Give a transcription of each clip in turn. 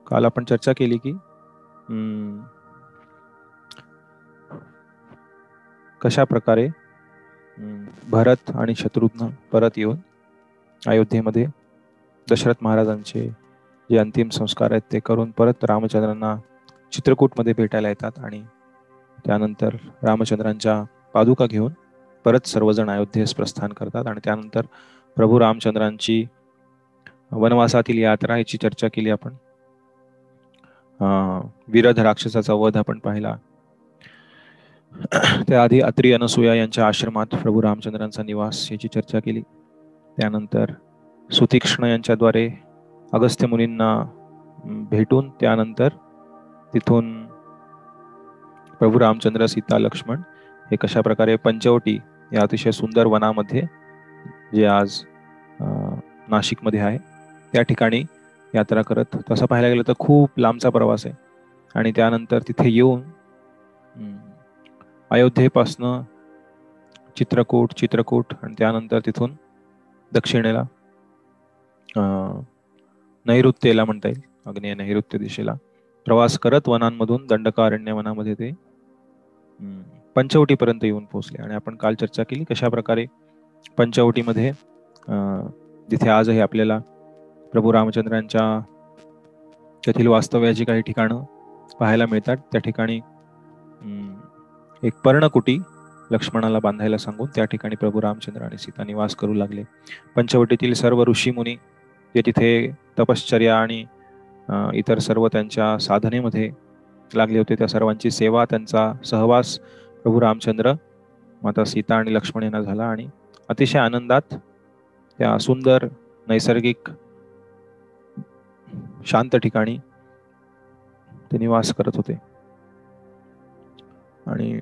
काल आपण चर्चा केली की कशा प्रकारे भरत आणि शत्रुघ्न परत येऊन अयोध्येमध्ये दशरथ महाराजांचे जे अंतिम संस्कार आहेत ते करून परत रामचंद्रांना चित्रकूटमध्ये भेटायला येतात आणि त्यानंतर रामचंद्रांच्या पादुका घेऊन परत सर्वजण अयोध्येस प्रस्थान करतात आणि त्यानंतर प्रभू रामचंद्रांची वनवासातील यात्रा याची चर्चा केली आपण. विरध राक्षसाचा वध आपण पाहिला. त्याआधी अत्री अनसूया यांच्या आश्रमात प्रभू रामचंद्रांचा निवास याची चर्चा केली. त्यानंतर सुतीक्ष्ण यांच्याद्वारे अगस्त्य मुनींना भेटून त्यानंतर तिथून प्रभू रामचंद्र, सीता, लक्ष्मण हे कशा प्रकारे पंचवटी या अतिशय सुंदर वनामध्ये जे आज नाशिकमध्ये आहे त्या ठिकाणी यात्रा करत, तसं पाहायला गेलं तर खूप लांबचा प्रवास आहे. आणि त्यानंतर तिथे येऊन अयोध्येपासनं चित्रकूट आणि त्यानंतर तिथून दक्षिणेला नैऋत्येला म्हणता येईल, आग्नेय नैऋत्य दिशेला प्रवास करत वनांमधून दंडकारण्य वनामध्ये ते पंचवटीपर्यंत येऊन पोहोचले. आणि आपण काल चर्चा केली कशा प्रकारे पंचवटीमध्ये जिथे आजही आपल्याला प्रभू रामचंद्रांच्या तेथील वास्तव्याची काही ठिकाणं पाहायला मिळतात. त्या ठिकाणी एक पर्णकुटी लक्ष्मणाला बांधायला सांगून त्या ठिकाणी प्रभू रामचंद्र आणि सीता निवास करू लागले. पंचवटीतील सर्व ऋषी मुनी जे तिथे तपश्चर्या आणि इतर सर्व त्यांच्या साधनेमध्ये लागले होते त्या सर्वांची सेवा, त्यांचा सहवास प्रभू रामचंद्र, माता सीता आणि लक्ष्मण यांना झाला आणि अतिशय आनंदात त्या सुंदर नैसर्गिक शांत ठिकाणी ते निवास करत होते. आणि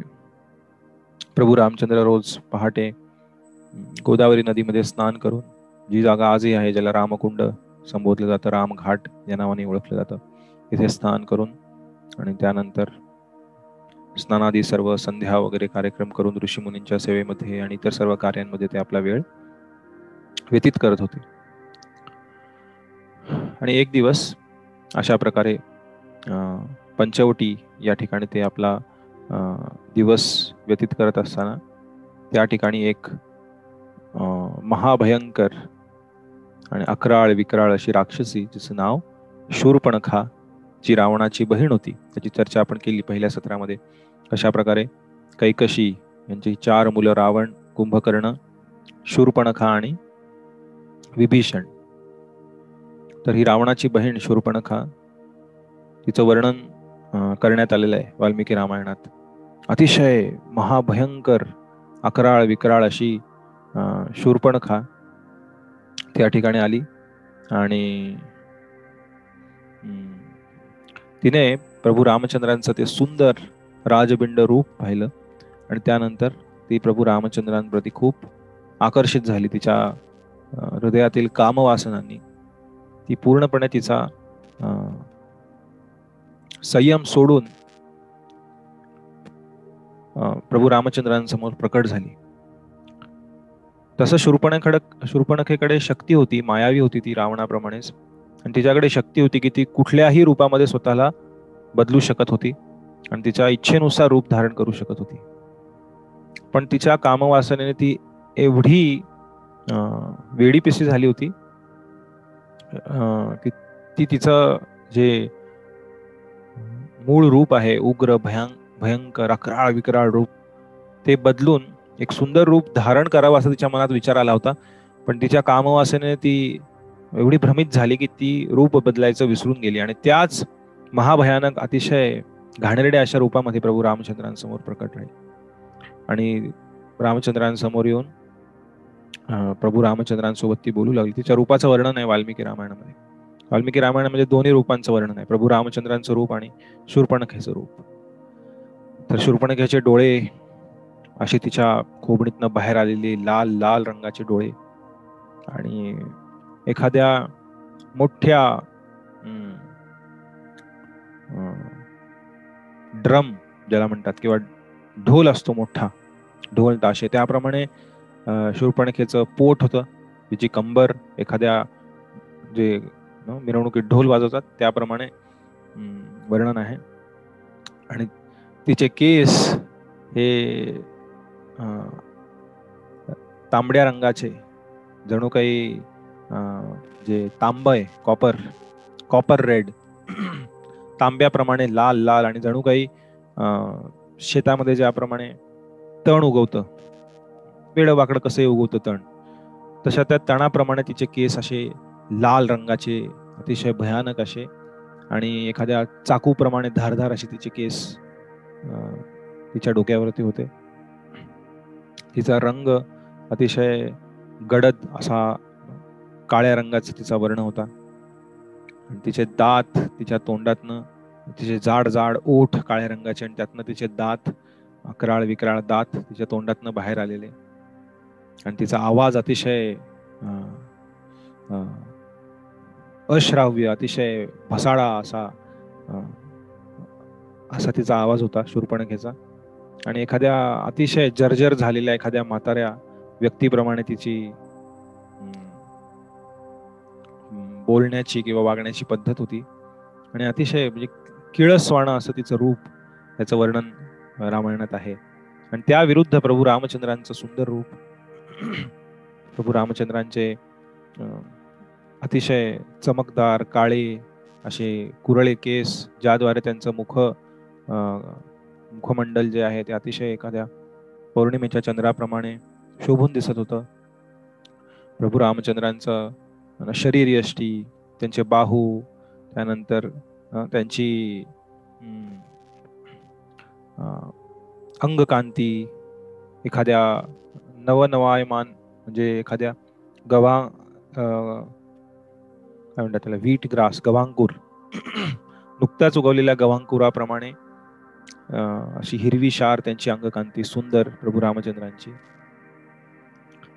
प्रभू रामचंद्र रोज पहाटे गोदावरी नदीमध्ये स्नान करून, जी जागा आजही आहे ज्याला रामकुंड संबोधलं जातं, रामघाट या नावाने ओळखलं जातं, तिथे स्नान करून आणि त्यानंतर स्नानादी सर्व संध्या वगैरे कार्यक्रम करून ऋषीमुनींच्या सेवेमध्ये आणि इतर सर्व कार्यांमध्ये ते आपला वेळ व्यतीत करत होते. आणि एक दिवस अशा प्रकारे पंचवटी या ठिकाणी ते आपला दिवस व्यतीत करत असताना त्या ठिकाणी एक महाभयंकर आणि अकराळ विकराळ अशी राक्षसी, जिचं नाव शूर्पणखा, जी रावणाची बहीण होती, त्याची चर्चा आपण केली पहिल्या सत्रामध्ये. कशा प्रकारे कैकशी यांची 4 मुलं रावण, कुंभकर्ण, शूर्पणखा आणि विभीषण. तर ही रावणाची बहीण शूर्पणखा, तिचं वर्णन करण्यात आलेलं आहे वाल्मिकी रामायणात. अतिशय महाभयंकर अकराळ विकराळ अशी शूर्पणखा त्या ठिकाणी आली आणि तिने प्रभू रामचंद्रांचं ते सुंदर राजबिंड रूप पाहिलं आणि त्यानंतर ती प्रभू रामचंद्रांप्रती खूप आकर्षित झाली. तिच्या हृदयातील कामवासनांनी ती पूर्णपणे तिचा संयम सोडून प्रभू रामचंद्रांसमोर प्रकट झाली. तसं शूर्पणखेकडे शक्ती होती, मायावी होती ती रावणाप्रमाणेच, आणि तिच्याकडे शक्ती होती की ती कुठल्याही रूपामध्ये स्वतःला बदलू शकत होती आणि तिच्या इच्छेनुसार रूप धारण करू शकत होती. पण तिच्या कामवासनेने ती एवढी वेडीपिसी झाली होती की ती तिचं जे मूळ रूप आहे, उग्र भयंकर अकराळ विकराळ रूप, ते बदलून एक सुंदर रूप धारण करावं असं तिच्या मनात विचार आला होता. पण तिच्या कामवासनेने ती एवढी भ्रमित झाली की ती रूप बदलायचं विसरून गेली आणि त्याच महाभयानक अतिशय घाणेरड्या अशा रूपामध्ये प्रभू रामचंद्रांसमोर प्रकट राहील. आणि रामचंद्रांसमोर येऊन प्रभू रामचंद्रांसोबत ती बोलू लागली. तिच्या रूपाचं वर्णन आहे वाल्मिकी रामायणामध्ये. वाल्मिकी रामायणामध्ये दोन्ही रूपांचं वर्णन आहे, प्रभू रामचंद्रांचं रूप आणि शूर्पणखेचं रूप. तर शूर्पणखेचे डोळे अशी तिच्या खोबणीतनं बाहेर आलेले लाल लाल रंगाचे डोळे आणि एखाद्या मोठ्या ड्रम ज्याला म्हणतात किंवा ढोल असतो, मोठा ढोल ताशे, त्याप्रमाणे शूर्पणखेचं पोट होतं, तिची कंबर एखाद्या जे मिरवणुकीत ढोल वाजवतात त्याप्रमाणे वर्णन आहे. आणि तिचे केस हे तांबड्या रंगाचे, जणू काही जे तांब आहे, कॉपर रेड, तांब्याप्रमाणे लाल लाल, आणि जणू काही शेतामध्ये ज्याप्रमाणे तण उगवतं, वेडं वाकडं कसं उगवतं तण, तशा त्या तणाप्रमाणे तिचे केस असे लाल रंगाचे, अतिशय भयानक असे, आणि एखाद्या चाकूप्रमाणे धारधार असे तिचे केस तिच्या डोक्यावरती होते. तिचा रंग अतिशय गडद असा काळ्या रंगाचा तिचा वर्ण होता. आणि तिचे दात, तिच्या तोंडातनं तिचे जाड जाड ओठ काळ्या रंगाचे, आणि त्यातनं तिचे दात, अकराळ विकराळ दात तिच्या तोंडातनं बाहेर आलेले. आणि तिचा आवाज अतिशय अश्राव्य, अतिशय भसाडा असा तिचा आवाज होता शूर्पणखेचा. आणि एखाद्या अतिशय जर्जर झालेल्या एखाद्या म्हाताऱ्या व्यक्तीप्रमाणे तिची बोलण्याची किंवा वागण्याची पद्धत होती. आणि अतिशय म्हणजे किळसवाणं असं तिचं रूप, त्याचं वर्णन रामायणात आहे. आणि त्या विरुद्ध प्रभू रामचंद्रांचं सुंदर रूप, प्रभू रामचंद्रांचे अतिशय चमकदार काळे असे कुरळे केस, ज्याद्वारे त्यांचं मुखमंडल जे आहे ते अतिशय एखाद्या पौर्णिमेच्या चंद्राप्रमाणे शोभून दिसत होतं. प्रभू रामचंद्रांचं शरीर यष्टी, त्यांचे बाहू, त्यानंतर त्यांची अंगकांती एखाद्या नवनवायमान, म्हणजे एखाद्या काय म्हणतात त्याला, व्हीट ग्रास, गव्हांकुर, नुकत्याच उगवलेल्या गव्हांकुराप्रमाणे अशी हिरवी शार त्यांची अंगकांती, सुंदर प्रभू रामचंद्रांची.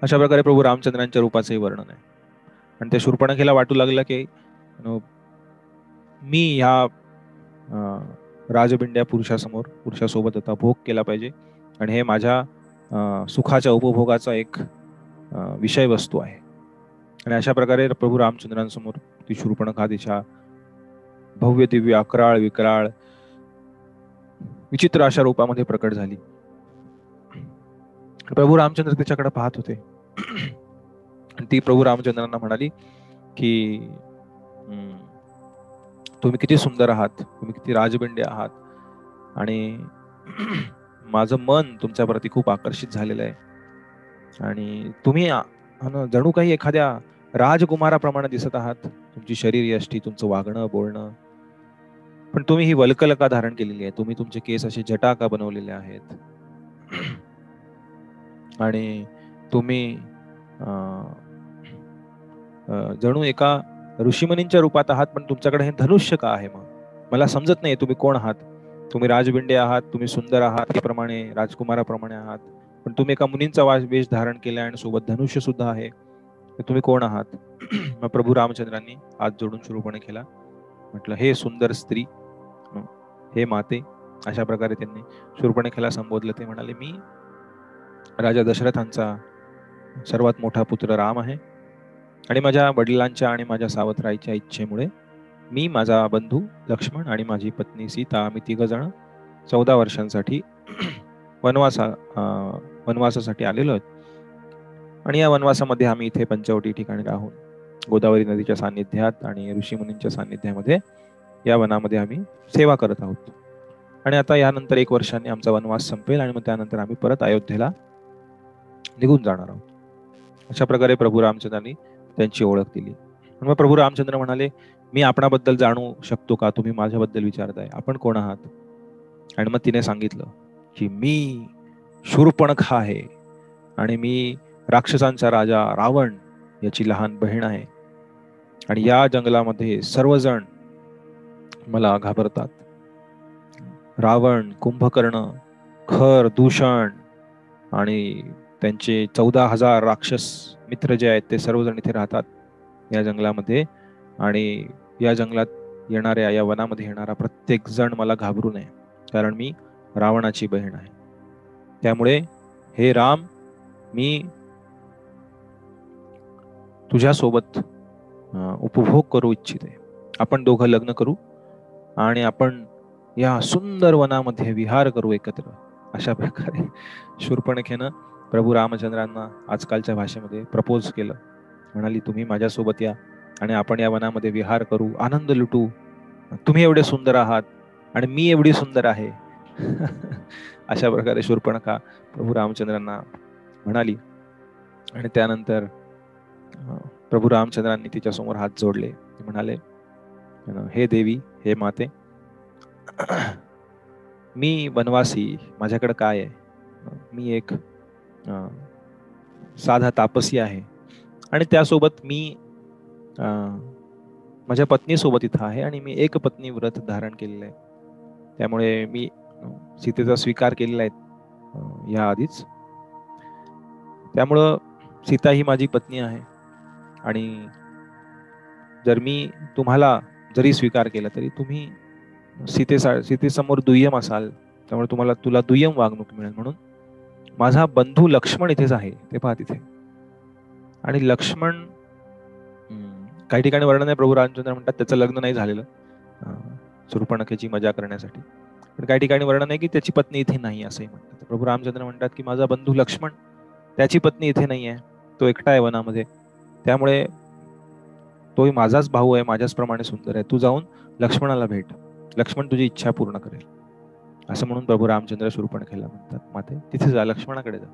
अशा प्रकारे प्रभू रामचंद्रांच्या रूपाचंही वर्णन आहे. आणि त्या शूर्पणखेला वाटू लागलं की मी ह्या राजबिंड्या पुरुषासोबत आता भोग केला पाहिजे, आणि हे माझ्या सुखाच्या उपभोगाचा एक विषय वस्तू आहे. आणि अशा प्रकारे प्रभू रामचंद्रांसमोर ती शूर्पणखा तिच्या भव्य दिव्य अकराळ विकराळ विचित्र अशा रूपामध्ये प्रकट झाली. प्रभू रामचंद्र तिच्याकडे पाहत होते. ती प्रभू रामचंद्रांना म्हणाली की तुम्ही किती सुंदर आहात, तुम्ही किती राजबिंडे आहात, आणि माझं मन तुमच्याप्रती खूप आकर्षित झालेलं आहे. आणि तुम्ही जणू काही एखाद्या राजकुमाराप्रमाणे दिसत आहात, तुमची शरीर यष्टी, तुमचं वागणं बोलणं. पण तुम्ही ही वल्कल का धारण केलेली आहे, तुम्ही तुमचे केस असे जटा का बनवलेले आहेत, आणि तुम्ही जणू एका ऋषीमुनींच्या रूपात आहात, पण तुमच्याकडे हे धनुष्य का आहे? मग मला समजत नाही तुम्ही कोण आहात. तुम्ही राजबिंडे आहात, तुम्ही सुंदर आहात, त्याप्रमाणे राजकुमाराप्रमाणे आहात, पण तुम्ही एका मुनींचा वेश धारण केला आणि सोबत धनुष्य सुद्धा आहे. तुम्ही कोण आहात? मग प्रभू रामचंद्रांनी हात जोडून शूर्पणखेला म्हटलं, हे सुंदर स्त्री, हे माते, अशा प्रकारे त्यांनी शूर्पणखेला संबोधलं. ते म्हणाले, मी राजा दशरथांचा सर्वात मोठा पुत्र राम आहे, आणि माझ्या वडिलांच्या आणि माझ्या सावत्राईच्या इच्छेमुळे मी, माझा बंधू लक्ष्मण आणि माझी पत्नी सीता, आम्ही 3 जण 14 वर्षांसाठी वनवासासाठी आलेलो आहोत. आणि या वनवासामध्ये आम्ही इथे पंचवटी ठिकाणी राहून गोदावरी नदीच्या सान्निध्यात आणि ऋषीमुनींच्या सान्निध्यामध्ये या वनामध्ये आम्ही सेवा करत आहोत. आणि आता यानंतर 1 वर्षांनी आमचा वनवास संपेल, आणि मग त्यानंतर आम्ही परत अयोध्येला निघून जाणार आहोत. अशा प्रकारे प्रभू रामचंद्रांनी त्यांची ओळख दिली. मग प्रभू रामचंद्र म्हणाले, मी आपणाबद्दल जाणू शकतो का? तुम्ही माझ्याबद्दल विचारताय, आपण कोण आहात? आणि मग तिने सांगितलं की मी शूर्पणखा आहे, आणि मी राक्षसांचा राजा रावण याची लहान बहीण आहे, आणि या जंगलामध्ये सर्वजण मला घाबरतात. रावण, कुंभकर्ण, खर, दूषण आणि त्यांचे 14,000 राक्षस मित्र जे आहेत ते सर्वजण इथे राहतात या जंगलामध्ये. आणि या जंगलात येणाऱ्या, या वनामध्ये येणारा प्रत्येक जण मला घाबरू नये, कारण मी रावणाची बहीण आहे. त्यामुळे हे राम, मी तुझ्यासोबत उपभोग करू इच्छिते. आपण दोघं लग्न करू, आणि आपण या सुंदर वनामध्ये विहार करू एकत्र. अशा प्रकारे शूर्पणखेनं प्रभू रामचंद्रांना आजकालच्या भाषेमध्ये प्रपोज केलं. म्हणाली, तुम्ही माझ्यासोबत या आणि आपण या वनामध्ये विहार करू, आनंद लुटू. तुम्ही एवढे सुंदर आहात आणि मी एवढी सुंदर आहे. अशा प्रकारे शूर्पणखा प्रभू रामचंद्रांना म्हणाली. आणि त्यानंतर प्रभू रामचंद्रांनी तिच्या समोर हात जोडले. ते म्हणाले, हे देवी, हे माते, मी वनवासी, माझ्याकडे काय आहे? मी एक साधा तापसी आहे आणि त्यासोबत मी माझ्या पत्नी सोबत इथं आहे आणि मी एक पत्नी व्रत धारण केलेलं आहे. त्यामुळे मी सीतेचा स्वीकार केलेला आहे या आधीच. त्यामुळं सीता ही माझी पत्नी आहे आणि जर मी तुम्हाला जरी स्वीकार केला तरी तुम्ही सीतेसमोर दुय्यम असाल, त्यामुळे तुला दुय्यम वागणूक मिळेल. म्हणून माझा बंधू लक्ष्मण इथेच आहे, ते पहा तिथे. आणि लक्ष्मण, काही ठिकाणी वर्णन आहे, प्रभू रामचंद्र म्हणतात त्याचं लग्न नाही झालेलं शूर्पणखेची मजा करण्यासाठी. पण काही ठिकाणी वर्णन आहे की त्याची पत्नी इथे नाही असंही म्हणतात. प्रभू रामचंद्र म्हणतात की माझा बंधू लक्ष्मण, त्याची पत्नी इथे नाही आहे, तो एकटा आहे वनामध्ये, त्यामुळे तोही माझाच भाऊ आहे, माझ्याच प्रमाणे सुंदर आहे, तू जाऊन लक्ष्मणाला भेट, लक्ष्मण तुझी इच्छा पूर्ण करेल. असं म्हणून प्रभू रामचंद्र शूर्पणखेला म्हणतात, माते तिथे जा, लक्ष्मणाकडे जा.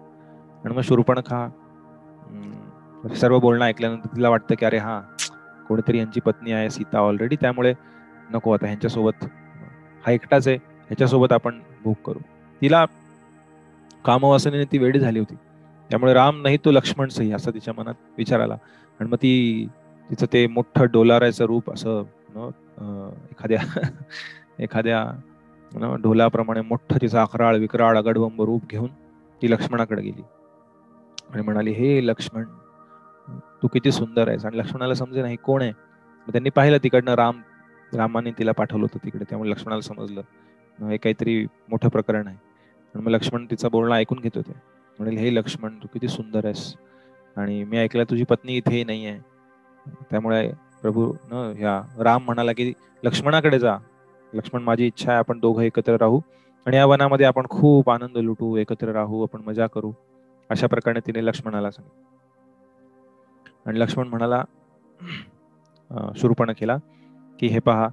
आणि मग शूर्पणखा सर्व बोलणं ऐकल्यानंतर तिला वाटतं की अरे हा, कोणीतरी यांची पत्नी आहे सीता ऑलरेडी, त्यामुळे नको, आता ह्यांच्यासोबत, हा एकटाच आहे, ह्याच्यासोबत आपण भोग करू. तिला कामवासनेने ती वेडी झाली होती, त्यामुळे राम नाही तो लक्ष्मण सही असं तिच्या मनात विचार आला. आणि मग तिचं ते मोठं डोलाराचं रूप असं एखाद्या ढोलाप्रमाणे मोठं तिचं अकराळ विकराळ अगडबंब रूप घेऊन ती लक्ष्मणाकडे गेली आणि म्हणाली, हे लक्ष्मण, तू किती सुंदर आहेस. आणि लक्ष्मणाला समजे नाही कोण आहे. त्यांनी पाहिलं तिकडनं रामाने तिला पाठवलं होतं तिकडे, त्यामुळे लक्ष्मणाला समजलं हे काहीतरी मोठं प्रकरण आहे. आणि मग लक्ष्मण तिचं बोलणं ऐकून घेत होते. म्हणाले, हे लक्ष्मण, तू किती सुंदर आहेस आणि मी ऐकलं तुझी पत्नी इथेही नाही आहे. त्यामुळे प्रभू ह्या राम म्हणाला की लक्ष्मणाकडे जा, लक्ष्मण माझी इच्छा आहे आपण दोघं एकत्र राहू आणि या वनामध्ये आपण खूप आनंद लुटू, एकत्र राहू, आपण मजा करू. अशा प्रकारे तिने लक्ष्मणाला सांगितलं. आणि लक्ष्मण म्हणाला शूर्पणखेला की हे पहा,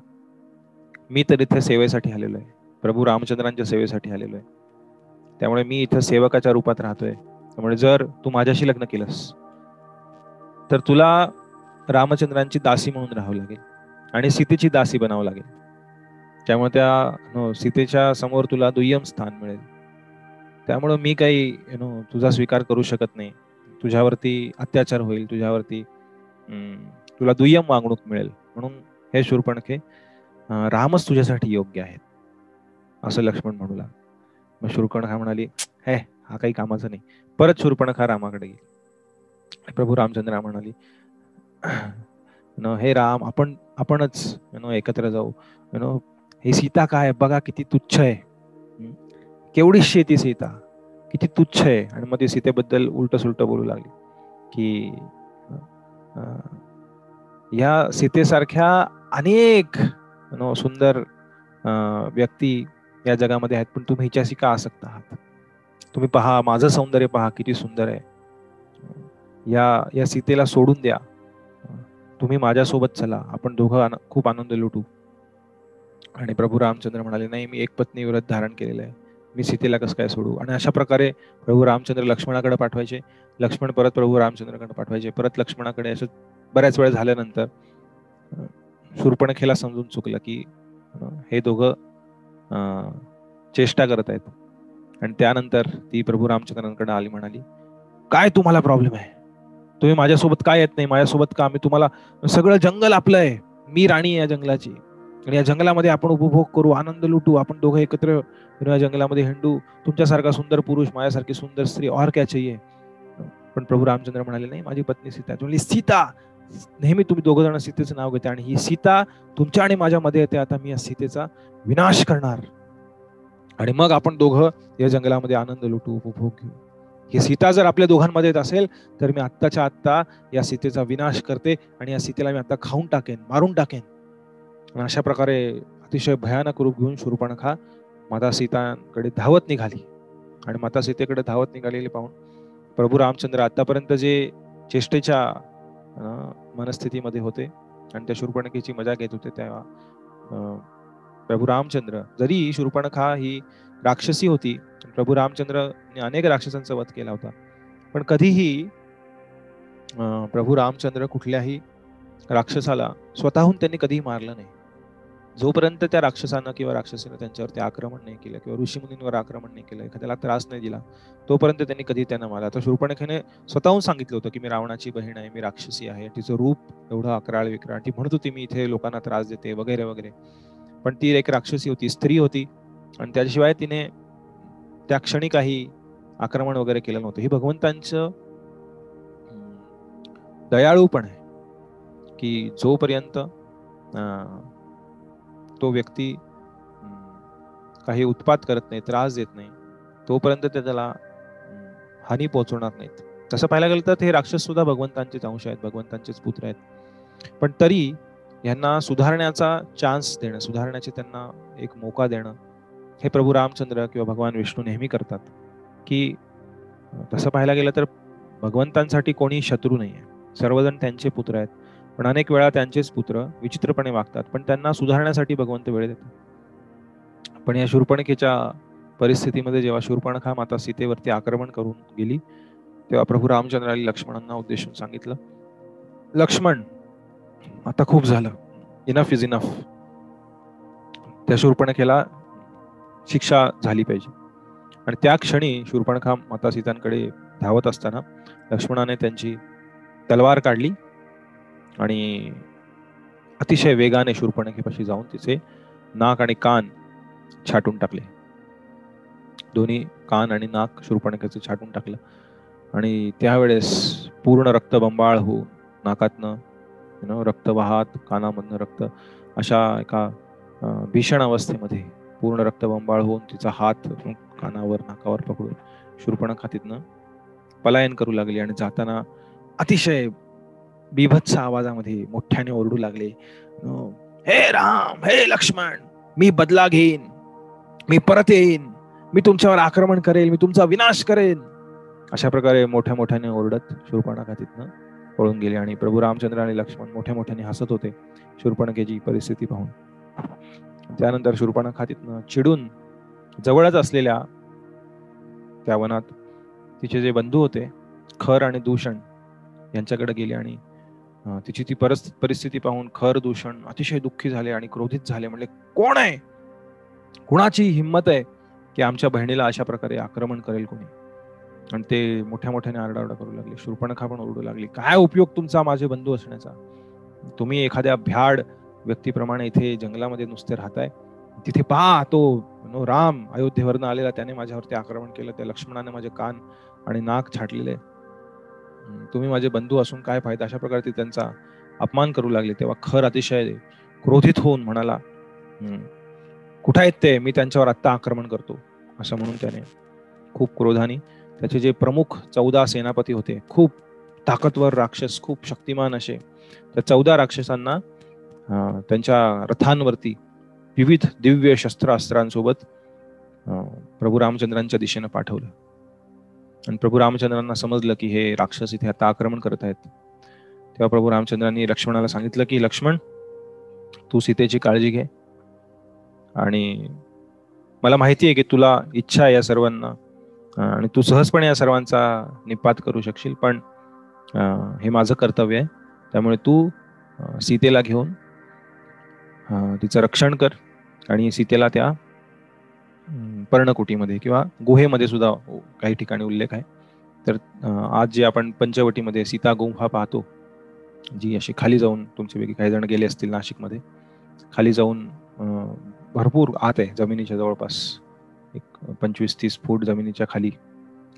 मी तर इथे सेवेसाठी आलेलो आहे, प्रभू रामचंद्रांच्या सेवेसाठी आलेलो आहे, त्यामुळे मी इथं सेवकाच्या रूपात राहतोय. त्यामुळे जर तू माझ्याशी लग्न केलंस तर तुला रामचंद्रांची दासी म्हणून राहावं लागेल आणि सीतेची दासी बनावं लागेल. त्यामुळे त्या सीतेच्या समोर तुला दुय्यम स्थान मिळेल. त्यामुळे मी काही तुझा स्वीकार करू शकत नाही, तुझ्यावरती अत्याचार होईल, तुझ्यावरती तुला दुय्यम वागणूक मिळेल. म्हणून हे शूर्पणखे, रामच तुझ्यासाठी योग्य आहेत असं लक्ष्मण म्हणू लागला. मग शूर्पणखा म्हणाली, हे हा काही कामाचा नाही. परत शूर्पणखा रामाकडे गेली. प्रभू रामचंद्र म्हणाली, हे राम, आपणच एकत्र जाऊ. हे सीता काय बघा, किती तुच्छ आहे, केवढीशी ती सीता, किती तुच्छ आहे. आणि मग ती सीतेबद्दल उलट सुलट बोलू लागली की या सीतेसारख्या अनेक सुंदर व्यक्ती या जगामध्ये आहेत, पण तुम्ही हिच्याशी का आसक्त आहात? तुम्ही पहा, माझं सौंदर्य पहा किती सुंदर आहे. या सीतेला सोडून द्या, तुम्ही माझ्यासोबत चला, आपण दोघं खूप आनंद लुटू. आणि प्रभू रामचंद्र म्हणाले, नाही, मी एक पत्नी व्रत धारण केलेलं आहे, मी सीतेला कसं काय सोडू? आणि अशा प्रकारे प्रभू रामचंद्र लक्ष्मणाकडे पाठवायचे, लक्ष्मण परत प्रभू रामचंद्राकडे पाठवायचे, परत लक्ष्मणाकडे. असं बऱ्याच वेळ झाल्यानंतर शूर्पणखेला समजून चुकलं की हे दोघं चेष्टा करत आहेत. आणि त्यानंतर ती प्रभू रामचंद्रांकडे आली, म्हणाली, काय तुम्हाला प्रॉब्लेम आहे? तुम्ही माझ्यासोबत काय येत नाही? माझ्यासोबत का? मी तुम्हाला, सगळं जंगल आपलं आहे, मी राणी आहे या जंगलाची, आणि या जंगलामध्ये आपण उपभोग करू, आनंद लुटू, आपण दोघं एकत्र या जंगलामध्ये हिंडू, तुमच्यासारखा सुंदर पुरुष, माझ्यासारखी सुंदर स्त्री, और क्या चाहिए? पण प्रभू रामचंद्र म्हणाले, नाही, माझी पत्नी सीता. तुम्ही सीता, नेहमी तुम्ही दोघं जण सीतेचं नाव घेते आणि ही सीता तुमच्या आणि माझ्या मध्ये येते. आता मी या सीतेचा विनाश करणार आणि मग आपण दोघं या जंगलामध्ये आनंद लुटू, उपभोग घेऊ. ही सीता जर आपल्या दोघांमध्ये येत असेल तर मी आत्ताच्या आत्ता या सीतेचा विनाश करते आणि या सीतेला मी आता खाऊन टाकेन, मारून टाकेन. अशा प्रकारे अतिशय भयानक रूप घेऊन शूर्पणखा माता सीताकडे धावत निघाली. आणि माता सीतेकडे धावत निघालेली पाहून प्रभू रामचंद्र आतापर्यंत जे चेष्टेच्या मनस्थितीमध्ये होते आणि त्या शूर्पणखेची मजा घेत होते, तेव्हा प्रभू रामचंद्र, जरी शूर्पणखा ही राक्षसी होती, प्रभू रामचंद्रने अनेक राक्षसांचा वध केला होता, पण कधीही प्रभू रामचंद्र कुठल्याही राक्षसाला स्वतःहून त्यांनी कधीही मारलं नाही. जोपर्यंत त्या राक्षसानं किंवा राक्षसीनं त्यांच्यावरती आक्रमण नाही केलं किंवा ऋषीमुनींवर आक्रमण नाही केलं, एखाद्याला त्रास नाही दिला, तोपर्यंत त्यांनी कधी त्यांना मारला. तर शूर्पणखेने स्वतःहून सांगितलं होतं की मी रावणाची बहीण आहे, मी राक्षसी आहे, तिचं रूप एवढं अकराळ विक्राळ, ती म्हणत होती मी इथे लोकांना त्रास देते वगैरे वगैरे, पण ती एक राक्षसी होती, स्त्री होती, आणि त्याशिवाय तिने त्या क्षणी काही आक्रमण वगैरे केलं नव्हतं. ही भगवंतांचं दयाळूपण आहे की जोपर्यंत तो व्यक्ती काही उत्पात करत नाही, त्रास देत नाही, तोपर्यंत त्याला हानी पोहोचवणार नाहीत. तसं पाहायला गेलं तर हे राक्षस सुद्धा भगवंतांचेच अंश आहेत, भगवंतांचेच पुत्र आहेत, पण तरी यांना सुधारण्याचा चान्स देणं, सुधारण्याचे त्यांना एक मोका देणं, हे प्रभू रामचंद्र किंवा भगवान विष्णू नेहमी करतात. की तसं पाहायला गेलं तर भगवंतांसाठी कोणी शत्रू नाही आहे, सर्वजण त्यांचे पुत्र आहेत, पण अनेक वेळा त्यांचेच पुत्र विचित्रपणे वागतात, पण त्यांना सुधारण्यासाठी भगवंत वेळ देतात. पण या शूर्पणखेच्या परिस्थितीमध्ये जेव्हा शूर्पणखा माता सीतेवरती आक्रमण करून गेली, तेव्हा प्रभू रामचंद्रांनी लक्ष्मणांना उद्देशून सांगितलं, लक्ष्मण, आता खूप झालं, इनफ इज इनफ. त्या शूर्पणखेला शिक्षा झाली पाहिजे. आणि त्या क्षणी शूर्पणखा माता सीतांकडे धावत असताना लक्ष्मणाने त्यांची तलवार काढली आणि अतिशय वेगाने शूर्पणखेपाशी जाऊन तिचे नाक आणि कान छाटून टाकले. दोन्ही कान आणि नाक शूर्पणखेचं छाटून टाकलं, आणि त्यावेळेस पूर्ण रक्तबंबाळ होऊन नाकातनं रक्त वाहत, कानामधनं रक्त, अशा एका भीषण अवस्थेमध्ये पूर्ण रक्तबंबाळ होऊन तिचा हात कानावर नाकावर पकडून शूर्पणखा तिथनं पलायन करू लागली. आणि जाताना अतिशय बीभत्स आवाजामध्ये मोठ्याने ओरडू लागले, हे राम, हे लक्ष्मण, मी बदला घेईन, मी परत येईन, मी तुमच्यावर आक्रमण करेल, मी तुमचा विनाश करेन. अशा प्रकारे मोठ्या मोठ्याने ओरडत शूर्पणखा तिथनं पळून गेले. आणि प्रभू रामचंद्र आणि लक्ष्मण मोठ्या मोठ्याने हसत होते शूर्पणखेची परिस्थिती पाहून. त्यानंतर शूर्पणखा तिथनं चिडून जवळच असलेल्या त्या वनात तिचे जे बंधू होते खर आणि दूषण यांच्याकडे गेले, आणि तिची ती परिस्थिती पाहून खर, दूषण अतिशय दुःखी झाले आणि क्रोधित झाले. म्हणले, कोण आहे, कुणाची हिंमत आहे की आमच्या बहिणीला अशा प्रकारे आक्रमण करेल कोणी? आणि ते मोठ्या मोठ्याने आरडाओरडा करू लागले. शूर्पणखा पण ओरडू लागली, काय उपयोग तुमचा माझे बंधू असण्याचा? तुम्ही एखाद्या भ्याड व्यक्तीप्रमाणे इथे जंगलामध्ये नुसते राहताय, तिथे पहा तो राम अयोध्येवरनं आलेला, त्याने माझ्यावरती आक्रमण केलं, त्या लक्ष्मणाने माझे कान आणि नाक छाटलेले, तुम्ही माझे बंधू असून काय फायदा? अशा प्रकारे ते त्यांचा अपमान करू लागले. तेव्हा खर अतिशय क्रोधित होऊन म्हणाला, कुठे आहेत ते? मी त्यांच्यावर आत्ता आक्रमण करतो, असं म्हणून त्याने खूप क्रोधाने त्याचे जे प्रमुख 14 सेनापती होते, खूप ताकदवर राक्षस, खूप शक्तिमान असे, त्या 14 राक्षसांना त्यांच्या रथांवरती विविध दिव्य शस्त्र अस्त्रांसोबत प्रभू रामचंद्रांच्या दिशेनं पाठवलं. आणि प्रभू रामचंद्रांना समजलं की हे राक्षस इथे आता आक्रमण करत आहेत. तेव्हा प्रभू रामचंद्रांनी लक्ष्मणाला सांगितलं की लक्ष्मण, तू सीतेची काळजी घे, आणि मला माहिती आहे की तुला इच्छा आहे या सर्वांना, आणि तू सहजपणे या सर्वांचा निपात करू शकशील, पण हे माझं कर्तव्य आहे, त्यामुळे तू सीतेला घेऊन तिचं रक्षण कर. आणि सीतेला त्या पर्णकुटीमध्ये किंवा गुहेमध्ये सुद्धा काही ठिकाणी उल्लेख आहे. तर आज जे आपण पंचवटीमध्ये सीता गुंफा पाहतो, जी अशी खाली जाऊन, तुमच्यापैकी काही जण गेले असतील नाशिकमध्ये, खाली जाऊन भरपूर आत आहे, जमिनीच्या जवळपास एक 25-30 फूट जमिनीच्या खाली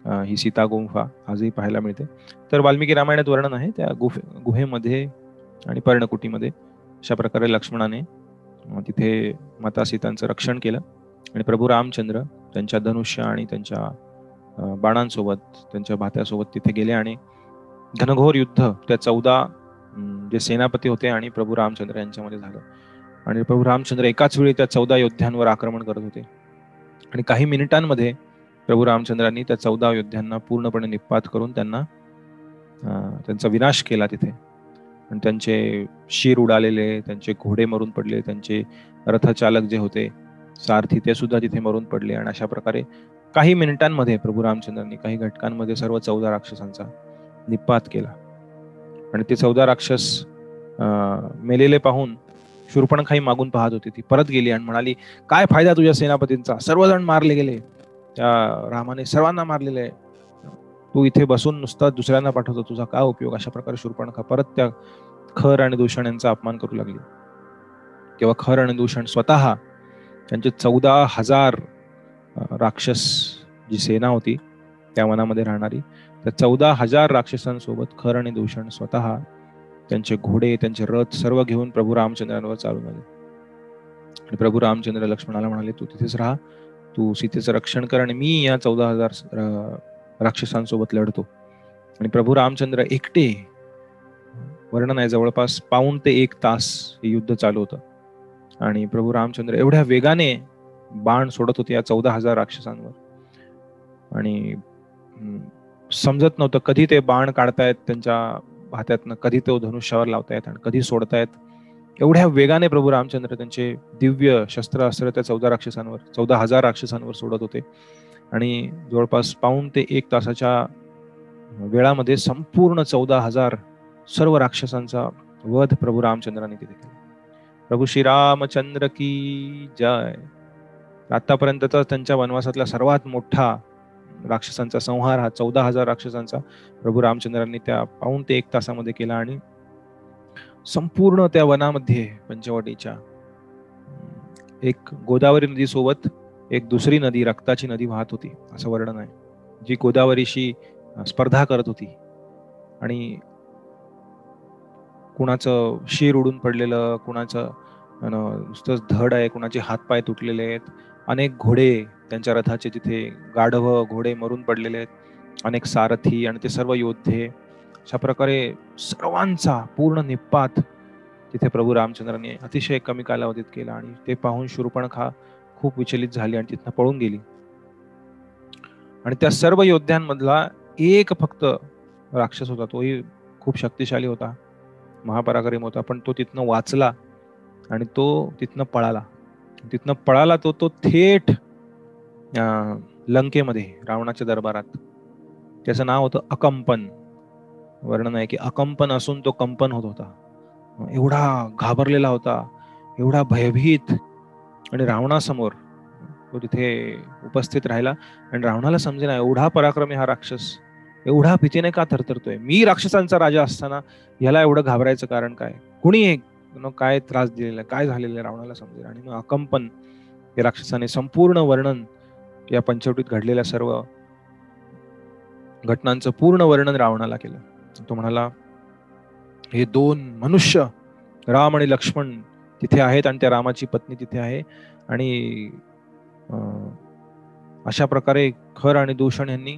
ही सीता गुंफा आजही पाहायला मिळते. तर वाल्मिकी रामायणात वर्णन आहे त्या गुहेमध्ये आणि पर्णकुटीमध्ये अशा प्रकारे लक्ष्मणाने तिथे माता सीतांचं रक्षण केलं. आणि प्रभू रामचंद्र त्यांच्या धनुष्य आणि त्यांच्या बाणांसोबत, त्यांच्या भात्यासोबत तिथे गेले, आणि घनघोर युद्ध त्या 14 जे सेनापती होते आणि प्रभू रामचंद्र यांच्यामध्ये झालं. आणि प्रभू रामचंद्र एकाच वेळी त्या 14 योद्ध्यांवर आक्रमण करत होते. आणि काही मिनिटांमध्ये प्रभू रामचंद्रांनी त्या 14 योद्ध्यांना पूर्णपणे निपात करून त्यांचा विनाश केला तिथे. आणि त्यांचे शीर उडालेले, त्यांचे घोडे मरून पडले, त्यांचे रथचालक जे होते सारथी ते सुद्धा तिथे मरून पडले. आणि अशा प्रकारे काही मिनिटांमध्ये प्रभू रामचंद्रांनी काही घटकांमध्ये सर्व 14 राक्षसांचा निपात केला. आणि ते 14 राक्षस मेलेले पाहून शूर्पणखाई मागून पाहत होती. ती परत गेली आणि म्हणाली, काय फायदा तुझ्या सेनापतींचा, सर्वजण मारले गेले, त्या रामाने सर्वांना मारलेले आहे, तू इथे बसून नुसता दुसऱ्यांना पाठवतो, तुझा काय उपयोग. अशा प्रकारे शूर्पणखा परत त्या खर आणि दूषण यांचा अपमान करू लागली. तेव्हा खर आणि दूषण स्वतः त्यांचे 14,000 राक्षस जी सेना होती त्या वनामध्ये राहणारी, त्या 14,000 राक्षसांसोबत खर आणि दूषण स्वतः त्यांचे घोडे, त्यांचे रथ सर्व घेऊन प्रभू रामचंद्रांवर चालून आले. आणि प्रभू रामचंद्र लक्ष्मणाला म्हणाले, तू तिथेच राहा, तू सीतेचं रक्षण कर आणि मी या 14,000 राक्षसांसोबत लढतो. आणि प्रभू रामचंद्र एकटे, वर्णन आहे जवळपास 1.5 ते 1 तास हे युद्ध चालू होतं. आणि प्रभू रामचंद्र एवढ्या वेगाने बाण सोडत होते या 14,000 राक्षसांवर. आणि समजत नव्हतं कधी ते बाण काढतायत त्यांच्या हातातनं, कधी तो धनुष्यावर लावतायत आणि कधी सोडतायत. एवढ्या वेगाने प्रभू रामचंद्र त्यांचे दिव्य शस्त्र अस्त्र त्या 14,000 राक्षसांवर सोडत होते. आणि जवळपास 1.5 ते 1 तासाच्या वेळामध्ये संपूर्ण 14,000 सर्व राक्षसांचा वध प्रभू रामचंद्रांनी तिथे केला. प्रभू श्रीरामचंद्र की जय. आतापर्यंतचा त्यांच्या वनवासातला सर्वात मोठा राक्षसांचा संहार हा 14,000 राक्षसांचा प्रभू रामचंद्रांनी त्या 1.5 ते 1 तासामध्ये केला. आणि संपूर्ण त्या वनामध्ये पंचवटीच्या एक गोदावरी नदी सोबत एक दुसरी नदी, रक्ताची नदी वाहत होती असं वर्णन आहे, जी गोदावरीशी स्पर्धा करत होती. आणि कुणाचं शीर उडून पडलेलं, कुणाचं नुसतंच धड आहे, कुणाचे हातपाय तुटलेले आहेत, अनेक घोडे त्यांच्या रथाचे तिथे गाढव घोडे मरून पडलेले आहेत, अनेक सारथी आणि ते सर्व योद्धे. अशा प्रकारे सर्वांचा पूर्ण निपात तिथे प्रभू रामचंद्रांनी अतिशय कमी कालावधीत केला. आणि ते पाहून शूर्पणखा खूप विचलित झाली आणि तिथनं पळून गेली. आणि त्या सर्व योद्ध्यांमधला एक फक्त राक्षस होता, तोही खूप शक्तिशाली होता, महापराक्रमी होता, पण तो तिथनं वाचला आणि तो तिथनं पळाला. तो थेट लंकेमध्ये रावणाच्या दरबारात. त्याचं नाव होतं अकंपन. वर्णन आहे की अकंपन असून तो कंपन होत होता, एवढा घाबरलेला होता, एवढा भयभीत. आणि रावणासमोर तो तिथे उपस्थित राहिला. आणि रावणाला समजेना एवढा पराक्रमी हा राक्षस एवढा भीतीने का थरथरतोय, मी राक्षसांचा राजा असताना याला एवढं घाबरायचं कारण काय, कुणी काय त्रास दिलेला, काय झालेलं आहे, रावणाला समजेल. आणि मग अकंपन या राक्षसाने संपूर्ण वर्णन या पंचवटीत घडलेल्या सर्व घटनांचं पूर्ण वर्णन रावणाला केलं. तो म्हणाला, हे 2 मनुष्य राम आणि लक्ष्मण तिथे आहेत आणि त्या रामाची पत्नी तिथे आहे. आणि अशा प्रकारे खर आणि दूषण यांनी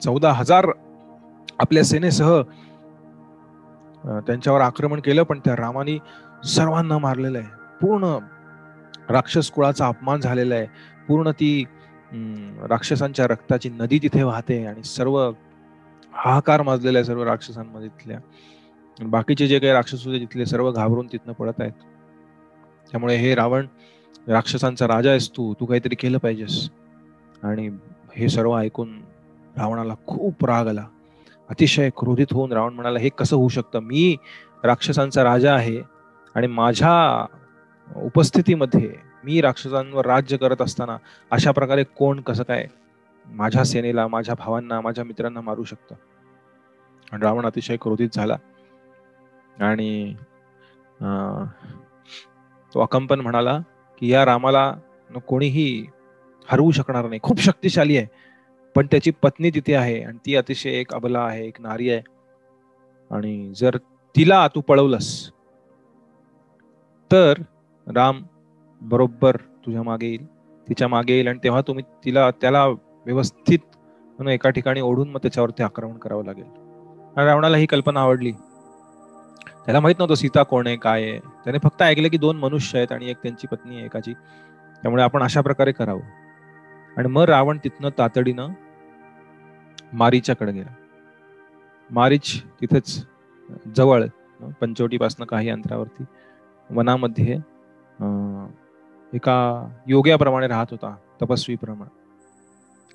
चौदा 14,000 आपल्या सेनेसह त्यांच्यावर आक्रमण केलं. पण त्या रामाने सर्वांना मारलेलं आहे, पूर्ण राक्षस कुळाचा अपमान झालेला आहे, पूर्ण ती राक्षसांच्या रक्ताची नदी तिथे वाहते. आणि सर्व हाहाकार माजलेला आहे सर्व राक्षसांमध्ये तिथल्या. बाकीचे जे काही राक्षस होते तिथले सर्व घाबरून तिथनं पळत आहेत. त्यामुळे हे रावण, राक्षसांचा राजा आहेस तू काहीतरी केलं पाहिजेस. आणि हे सर्व ऐकून रावणाला खूप राग आला. अतिशय क्रोधित होऊन रावण म्हणाला, हे कसं होऊ शकतं, मी राक्षसांचा राजा आहे आणि माझ्या उपस्थितीमध्ये मी राक्षसांवर राज्य करत असताना अशा प्रकारे कोण कसं काय माझ्या सेनेला, माझ्या भावांना, माझ्या मित्रांना मारू शकतं. आणि रावण अतिशय क्रोधित झाला. आणि तो अकंपन म्हणाला की या रामाला कोणीही हरवू शकणार नाही, खूप शक्तिशाली आहे, पण त्याची पत्नी तिथे आहे आणि ती अतिशय एक अबला आहे, एक नारी आहे. आणि जर तिला तू पळवलंस तर राम बरोबर तुझ्या मागे येईल, तिच्या मागे येईल. आणि तेव्हा त्याला व्यवस्थित एका ठिकाणी ओढून मग त्याच्यावरती आक्रमण करावं लागेल. आणि रावणाला ही कल्पना आवडली. त्याला माहित नव्हतं सीता कोण आहे, काय आहे. त्याने फक्त ऐकलं की 2 मनुष्य आहेत आणि एक त्यांची पत्नी आहे एकाची, त्यामुळे आपण अशा प्रकारे करावं. आणि मग रावण तिथनं तातडीनं मारीच्याकडे गेला. मारीच तिथेच जवळ पंचवटीपासून काही अंतरावरती वनामध्ये एका योग्याप्रमाणे राहत होता, तपस्वीप्रमाणे.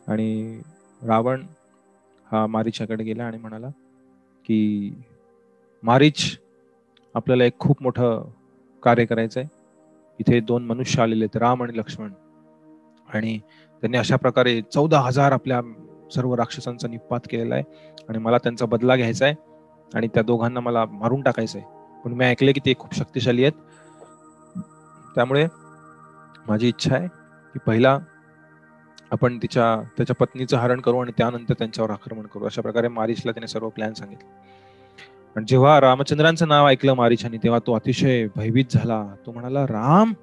आणि रावण हा मारीच्याकडे गेला आणि म्हणाला की मारीच, आपल्याला एक खूप मोठं कार्य करायचंय. इथे 2 मनुष्य आलेले आहेत, राम आणि लक्ष्मण, आणि त्यांनी अशा प्रकारे 14,000 आपल्या सर्व राक्षसांचा निपात केलेला आहे आणि मला त्यांचा बदला घ्यायचा आहे आणि त्या दोघांना मला मारून टाकायचंय. पण मी ऐकले की ते खूप शक्तिशाली आहेत, त्यामुळे माझी इच्छा आहे की पहिला आपण त्याच्या पत्नीचं हरण करू आणि त्यानंतर त्यांच्यावर आक्रमण करू. अशा प्रकारे मारीचला त्याने सर्व प्लॅन सांगितले. आणि जेव्हा रामचंद्रांचं नाव ऐकलं मारीचाने, तेव्हा तो अतिशय भयभीत झाला. तो म्हणाला, राम?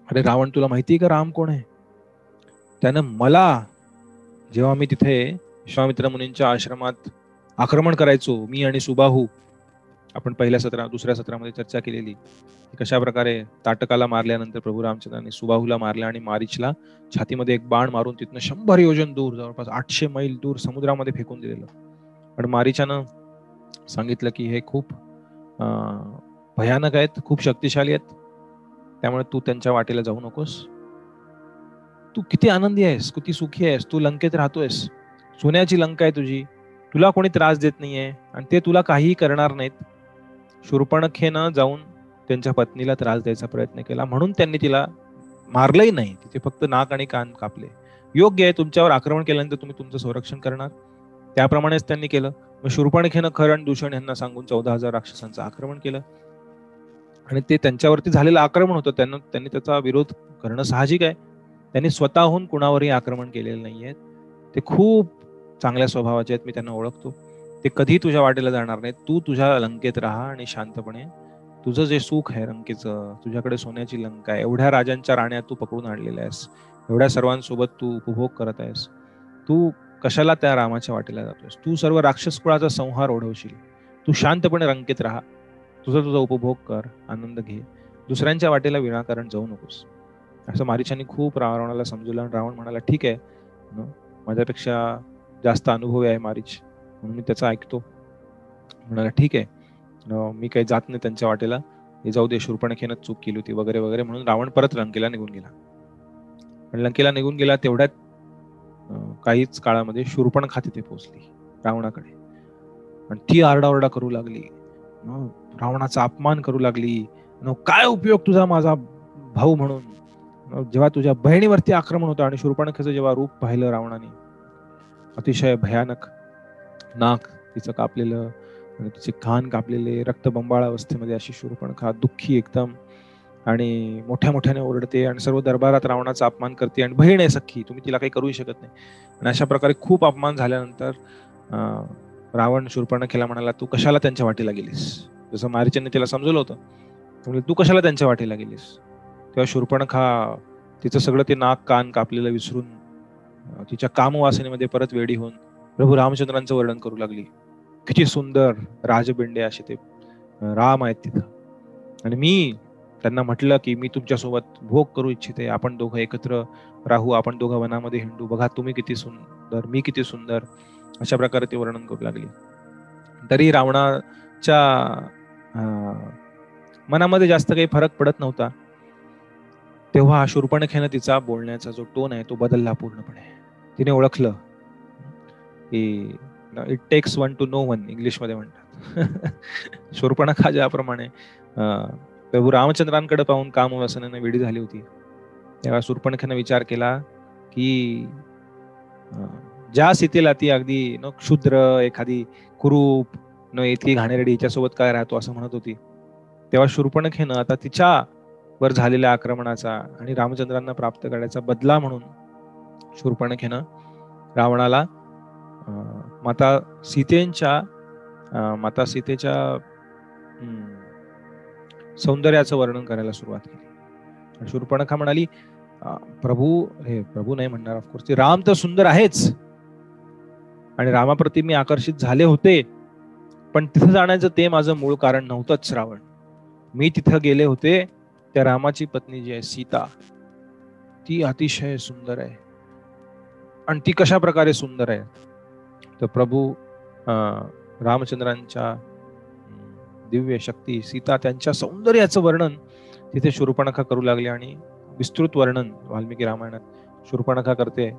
अरे रावण, तुला माहितीये का राम कोण आहे? त्यानं मला, जेव्हा मी तिथे विश्वामित्र मुनींच्या आश्रमात आक्रमण करायचो, मी आणि सुबाहू, आपण दुसऱ्या सत्रामध्ये चर्चा केलेली, कशा प्रकारे ताटकाला मारल्यानंतर प्रभू रामचंद्रांनी सुबाहूला मारलं आणि मारीचला छातीमध्ये एक बाण मारून तिथनं 100 योजन दूर, जवळपास 800 मैल दूर समुद्रामध्ये फेकून दिलेलं. पण मारीचानं सांगितलं की हे खूप भयानक आहेत, खूप शक्तिशाली आहेत, त्यामुळे तू त्यांच्या वाटेला जाऊ नकोस. तू किती आनंदी आहेस, किती सुखी आहेस, तू लंकेत राहतोयस, सोन्याची लंका आहे तुझी, तुला कोणी त्रास देत नाहीये आणि ते तुला काहीही करणार नाहीत. शूर्पणखेनं जाऊन त्यांच्या पत्नीला त्रास द्यायचा प्रयत्न केला, म्हणून त्यांनी तिला मारलंही नाही, तिथे फक्त नाक आणि कान कापले. योग्य आहे, तुमच्यावर आक्रमण केल्यानंतर तुम्ही तुमचं संरक्षण करणार, त्याप्रमाणेच त्यांनी केलं. मग शूर्पणखेनं खरण दूषण यांना सांगून 14,000 राक्षसांचं आक्रमण केलं आणि ते त्यांच्यावरती झालेलं आक्रमण होतं, त्यांनी त्याचा विरोध करणं साहजिक आहे. त्यांनी स्वतःहून कुणावरही आक्रमण केलेलं नाहीये. ते खूप चांगल्या स्वभावाचे आहेत, मी त्यांना ओळखतो. ते कधी तुझ्या वाटेला जाणार नाहीत. तू तुझ्या लंकेत राहा आणि शांतपणे तुझं जे सुख आहे लंकेचं, तुझ्याकडे सोन्याची लंका आहे, एवढ्या राजांच्या राण्या तू पकडून आणलेल्या आहेस, एवढ्या सर्वांसोबत तू उपभोग करत आहेस, तू कशाला त्या रामाच्या वाटेला जातोयस? तू सर्व राक्षस कुळाचा संहार ओढवशील. तू शांतपणे लंकेत राहा, तुझा उपभोग कर, आनंद घे, दुसऱ्यांच्या वाटेला विनाकारण जाऊ नकोस. असं मारीचाने खूप रावणाला समजवलं आणि रावण म्हणाला, ठीक आहे, माझ्यापेक्षा जास्त अनुभवी आहे मारीच, म्हणून मी त्याचा ऐकतो. म्हणाला, ठीक आहे, मी काही जात नाही त्यांच्या वाटेला, हे जाऊ दे, शूर्पणखेनं चूक केली होती वगैरे वगैरे म्हणून रावण परत लंकेला निघून गेला. आणि लंकेला निघून गेला तेवढ्यात काहीच काळामध्ये शूर्पणखा तिथे पोहोचली रावणाकडे आणि ती आरडाओरडा करू लागली, रावणाचा अपमान करू लागली. काय उपयोग तुझा माझा भाऊ म्हणून, जेव्हा तुझ्या बहिणीवरती आक्रमण होतं. आणि शूर्पणखेचं जेव्हा रूप पाहिलं रावणाने, अतिशय भयानक, नाक तिचं कापलेलं आणि तिचे कान कापलेले, रक्तबंबाळ अवस्थेमध्ये अशी शूर्पणखा, दुःखी एकदम, आणि मोठ्या मोठ्याने ओरडते आणि सर्व दरबारात रावणाचा अपमान करते. आणि बहीण आहे सख्खी, तुम्ही तिला काही करूही शकत नाही. आणि अशा प्रकारे खूप अपमान झाल्यानंतर रावण शूर्पणखेला म्हणाला, तू कशाला त्यांच्या वाटेला गेलीस? जसं मारीचाने तिला समजवलं होतं, तू कशाला त्यांच्या वाटेला गेलीस? तेव्हा शूर्पणखा तिचं सगळं ते नाक कान कापलेलं विसरून तिच्या कामवासनेमध्ये परत वेडी होऊन प्रभू रामचंद्रांचं वर्णन करू लागली. किती सुंदर राजबिंडे असे ते राम आहेत तिथं, आणि मी त्यांना म्हटलं की मी तुमच्यासोबत भोग करू इच्छिते, आपण दोघं एकत्र राहू, आपण दोघं वनामध्ये हिंडू, बघा तुम्ही किती सुंदर, मी किती सुंदर. अशा प्रकारे ते वर्णन करू लागली. तरी रावणाच्या मनामध्ये जास्त काही फरक पडत नव्हता. तेव्हा शूर्पणखेनं तिचा बोलण्याचा जो टोन आहे तो बदलला पूर्णपणे. तिने ओळखलं की it takes one to know one, इंग्लिशमध्ये म्हणतात. शूर्पणखा ज्याप्रमाणे प्रभू रामचंद्रांकडे पाहून कामवासनेने वेडी झाली होती, तेव्हा शूर्पणखेनं विचार केला की ज्या सीतेला ती अगदी क्षुद्र, एखादी कुरूप, इतकी घाणेरडी, हिच्यासोबत काय राहतो असं म्हणत होती, तेव्हा शूर्पणखेनं आता तिच्यावर झालेल्या आक्रमणाचा आणि रामचंद्रांना प्राप्त करण्याचा बदला म्हणून शूर्पणखेनं रावणाला माता सीतेच्या सौंदर्याचं वर्णन करायला सुरुवात केली. शूर्पणखा म्हणाली, प्रभू नाही म्हणणार ऑफकोर्स, राम तर सुंदर आहेच आणि रामाप्रती मी आकर्षित झाले होते, पण तिथं जाण्याचं ते माझं मूळ कारण नव्हतंच रावण. मी तिथं गेले होते त्या रामाची पत्नी जी आहे सीता, ती अतिशय सुंदर आहे. आणि ती कशा प्रकारे सुंदर आहे तर प्रभू रामचंद्रांच्या दिव्य शक्ती सीता त्यांच्या सौंदर्याचं वर्णन तिथे शूर्पणखा करू लागली. आणि विस्तृत वर्णन वाल्मिकी रामायणात शूर्पणखा करते.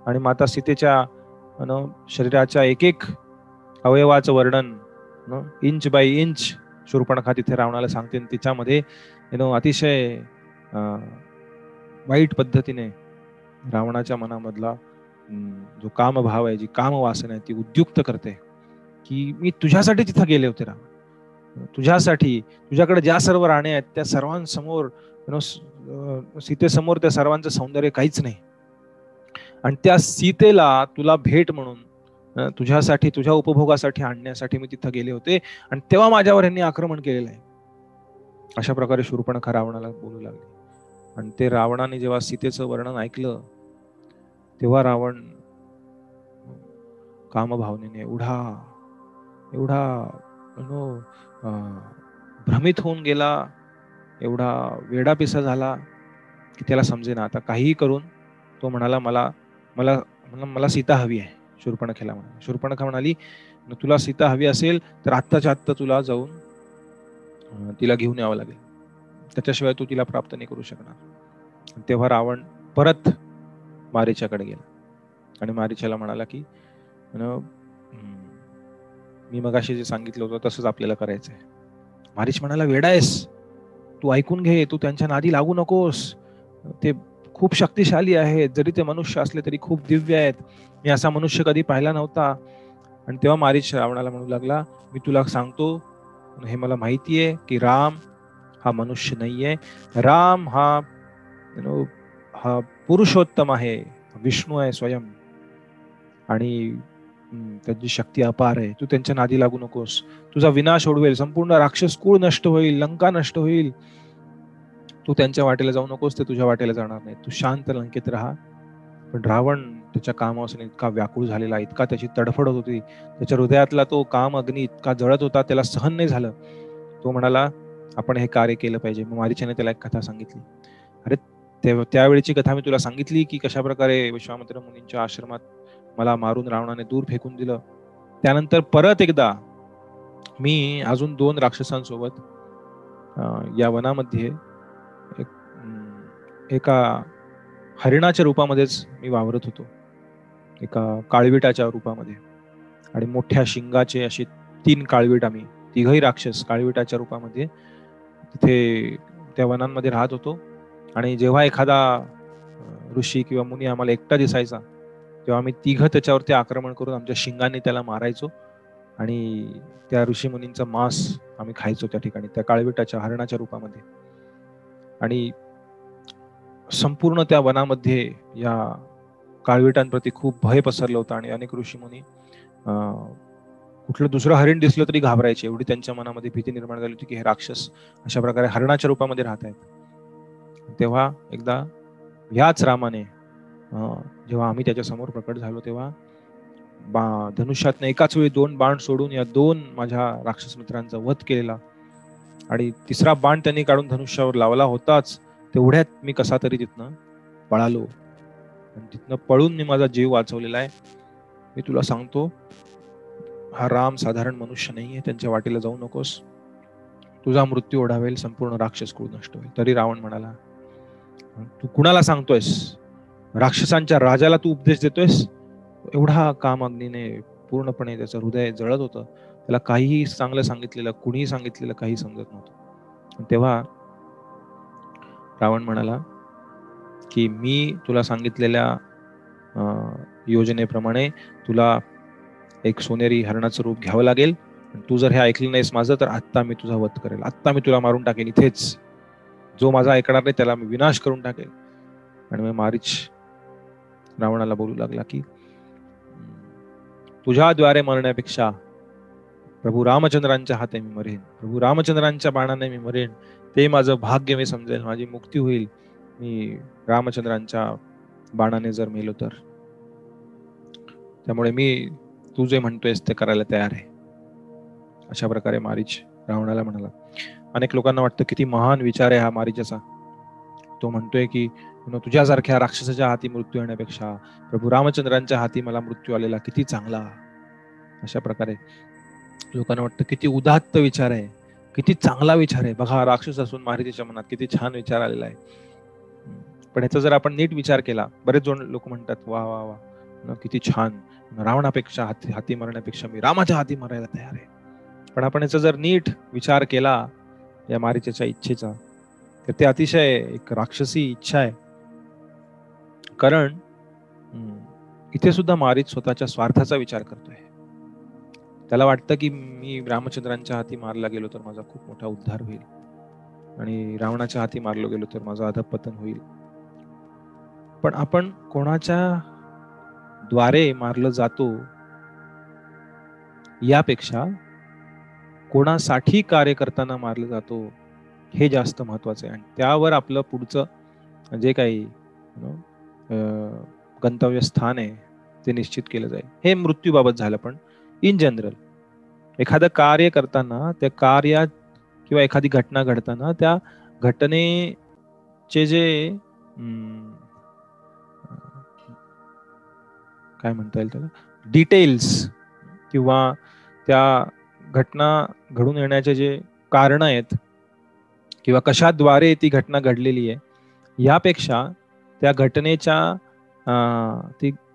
आणि माता सीतेच्या शरीराच्या एक एक अवयवाचं वर्णन इंच बाय इंच शूर्पणखा तिथे रावणाला सांगते. तिच्यामध्ये अतिशय वाईट पद्धतीने रावणाच्या मनामधला जो कामभाव आहे, जी कामवासना आहे, ती उद्युक्त करते की मी तुझ्यासाठी तिथं गेले होते रावण, तुझ्यासाठी. तुझ्याकडे ज्या सर्व राणे आहेत त्या सर्वांसमोर सीतेसमोर त्या सर्वांचं सौंदर्य काहीच नाही. आणि त्या सीतेला तुला भेट म्हणून तुझ्यासाठी, तुझ्या उपभोगासाठी आणण्यासाठी मी तिथं गेले होते. आणि तेव्हा माझ्यावर यांनी आक्रमण केलेलं आहे. अशा प्रकारे शूर्पणखा रावणाला बोलू लागली. आणि ते रावणाने जेव्हा सीतेचं वर्णन ऐकलं तेव्हा रावण कामभावनेने एवढा भ्रमित होऊन गेला, एवढा वेडापिसा झाला की त्याला समजेना. आता काहीही करून तो म्हणाला मला मला मला सीता हवी आहे. शूर्पणखेला म्हणाली. शूर्पणखा म्हणाली तुला सीता हवी असेल तर आत्ताच्या आत्ता तुला जाऊन तिला घेऊन यावं लागेल, त्याच्याशिवाय तू तिला प्राप्त नाही करू शकणार. तेव्हा रावण परत मारीच्याकडे गेला आणि मारीच्याला म्हणाला की मी मगाशी जे सांगितलं होतं तसंच आपल्याला करायचंय. मारीच म्हणाला वेडा आहेस तू, ऐकून घे, तू त्यांच्या नादी लागू नकोस. ते खूप शक्तिशाली आहेत, जरी ते मनुष्य असले तरी खूप दिव्य आहेत. मी असा मनुष्य कधी पाहिला नव्हता. आणि तेव्हा मारीच रावणाला म्हणू लागला मी तुला सांगतो, हे मला माहितीये की राम हा मनुष्य नाहीये. राम हा पुरुषोत्तम आहे, विष्णू आहे स्वयं. आणि त्यांची शक्ती अपार आहे. तू त्यांच्या नादी लागू नकोस. तुझा विनाश ओढवेल, संपूर्ण राक्षस कुळ नष्ट होईल, लंका नष्ट होईल. तू त्यांच्या वाटेला जाऊ नकोस, ते तुझ्या वाटेला जाणार नाही. तू शांत लंकेत राहा. पण रावण त्याच्या कामापासून इतका व्याकुळ झालेला, इतका त्याची तडफड होत होती, त्याच्या हृदयातला तो काम अग्नी इतका जळत होता, त्याला सहन नाही झालं. तो म्हणाला आपण हे कार्य केलं पाहिजे. मग मारीच्याने त्याला एक कथा सांगितली. अरे त्यावेळीची कथा मी तुला सांगितली की कशा प्रकारे विश्वामित्र मुनींच्या आश्रमात मला मारून रावणाने दूर फेकून दिलं. त्यानंतर परत एकदा मी अजून 2 राक्षसांसोबत या वनामध्ये एका हरिणाच्या रूपामध्येच मी वावरत होतो, एका काळविटाच्या रूपामध्ये. आणि मोठ्या शिंगाचे असे 3 काळवीट, आम्ही तिघही राक्षस काळविटाच्या रूपामध्ये तिथे त्या वनांमध्ये राहत होतो. आणि जेव्हा एखादा ऋषी किंवा मुनी आम्हाला एकटा दिसायचा तेव्हा आम्ही तिघं त्याच्यावरती आक्रमण करून आमच्या शिंगांनी त्याला मारायचो. आणि त्या ऋषी मुनींचा मांस आम्ही खायचो त्या ठिकाणी, त्या काळविटाच्या हरणाच्या रूपामध्ये. आणि संपूर्ण त्या वनामध्ये या काळविटांप्रती खूप भय पसरलं होतं. आणि अनेक ऋषीमुनी कुठलं दुसरं हरिण दिसलं तरी घाबरायचे, एवढी त्यांच्या मनामध्ये भीती निर्माण झाली होती की हे राक्षस अशा प्रकारे हरणाच्या रूपामध्ये राहत आहेत. तेव्हा एकदा याच रामाने जेव्हा आम्ही त्याच्या समोर प्रकट झालो तेव्हा धनुष्यातनं एकाच वेळी 2 बाण सोडून या 2 माझ्या राक्षस मित्रांचा वध केलेला. आणि तिसरा बाण त्यांनी काढून धनुष्यावर लावला होताच तेवढ्यात मी कसा तरी तिथनं पळालो. आणि तिथनं पळून मी माझा जीव वाचवलेला आहे. मी तुला सांगतो हा राम साधारण मनुष्य नाहीये, त्यांच्या वाटेला जाऊ नकोस, तुझा मृत्यू ओढावेल, संपूर्ण राक्षस कुळ नष्ट होईल. तरी रावण म्हणाला तू कुणाला सांगतोयस, राक्षसांच्या राजाला तू उपदेश देतोयस. एवढा काम अग्नीने पूर्णपणे त्याचं हृदय जळत होतं. त्याला काहीही चांगलं सांगितलेलं, कुणीही सांगितलेलं काही समजत नव्हतं. तेव्हा रावण म्हणाला की मी तुला सांगितलेल्या योजनेप्रमाणे तुला एक सोनेरी हरणाचं रूप घ्यावं लागेल. तू जर हे ऐकलं नाहीस माझं तर आत्ता मी तुझा वध करेल, आत्ता मी तुला मारून टाकेन इथेच. जो माझा ऐकणार नाही त्याला मी विनाश करून टाकेल. आणि मग मारीच रावणाला बोलू लागला की तुझ्याद्वारे मरण्यापेक्षा प्रभू रामचंद्रांच्या हाते मी मरेन, प्रभू रामचंद्रांच्या बाणाने मी मरेन, ते माझं भाग्य मी समजेल, माझी मुक्ती होईल मी रामचंद्रांच्या बाणाने जर मेलो तर. त्यामुळे मी तू जे म्हणतोयस ते करायला तयार आहे. अशा प्रकारे मारीच रावणाला म्हणाला. अनेक लोकांना वाटतं किती महान विचार आहे हा मारीचाचा. तो म्हणतोय की तुझ्यासारख्या राक्षसाच्या हाती मृत्यू येण्यापेक्षा प्रभू रामचंद्रांच्या हाती मला मृत्यू आलेला किती चांगला. अशा प्रकारे लोकांना वाटतं किती उदात्त विचार आहे, किती चांगला विचार आहे. बघा, राक्षस असून मारीच्या मनात किती छान विचार आलेला आहे. पण ह्याचा जर आपण नीट विचार केला, बरेच जण लोक म्हणतात वा वा वा किती छान, रावणापेक्षा हाती मारण्यापेक्षा मी रामाच्या हाती मारायला तयार आहे. पण आपण याचा जर नीट विचार केला या मारीच्या इच्छेचा, तर ते अतिशय एक राक्षसी इच्छा आहे. कारण इथे सुद्धा मारीच स्वतःच्या स्वार्थाचा विचार करतोय. त्याला वाटतं की मी रामचंद्रांच्या हाती मारला गेलो तर माझा खूप मोठा उद्धार होईल आणि रावणाच्या हाती मारलो गेलो तर माझं अधःपतन होईल. पण आपण कोणाच्या द्वारे मारलं जातो यापेक्षा कोणासाठी कार्य करताना मारलं जातो हे जास्त महत्वाचं आहे. आणि त्यावर आपलं पुढचं जे काही गंतव्य स्थान आहे ते निश्चित केलं जाईल. हे मृत्यूबाबत झालं. पण इन जनरल एखादं कार्य करताना त्या कार्यात किंवा एखादी घटना घडताना त्या घटनेचे जे काय म्हणता येईल त्याला, डिटेल्स किंवा त्या घटना घडून येण्याचे जे कारण आहेत किंवा कशाद्वारे ती घटना घडलेली आहे यापेक्षा त्या घटनेच्या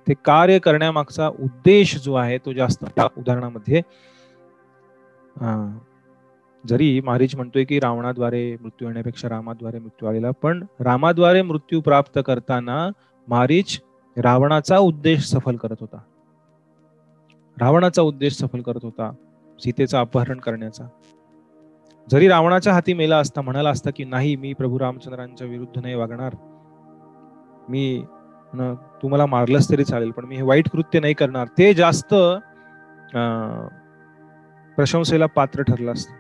ते कार्य करण्यामागचा उद्देश जो आहे तो जास्त. त्या उदाहरणामध्ये जरी मारीच म्हणतोय की रावणाद्वारे मृत्यू येण्यापेक्षा रामाद्वारे मृत्यू आलेला, पण रामाद्वारे मृत्यू प्राप्त करताना मारीच रावणाचा उद्देश सफल करत होता. रावणाचा उद्देश सफल करत होता, सीतेचं अपहरण करण्याचा. जरी रावणाच्या हाती मेला असता, म्हणाला असता की नाही, मी प्रभू रामचंद्रांच्या विरुद्ध नाही वागणार, मी तू मला मारलंस तरी चालेल पण मी हे वाईट कृत्य नाही करणार, ते जास्त प्रशंसेला पात्र ठरलं असतं.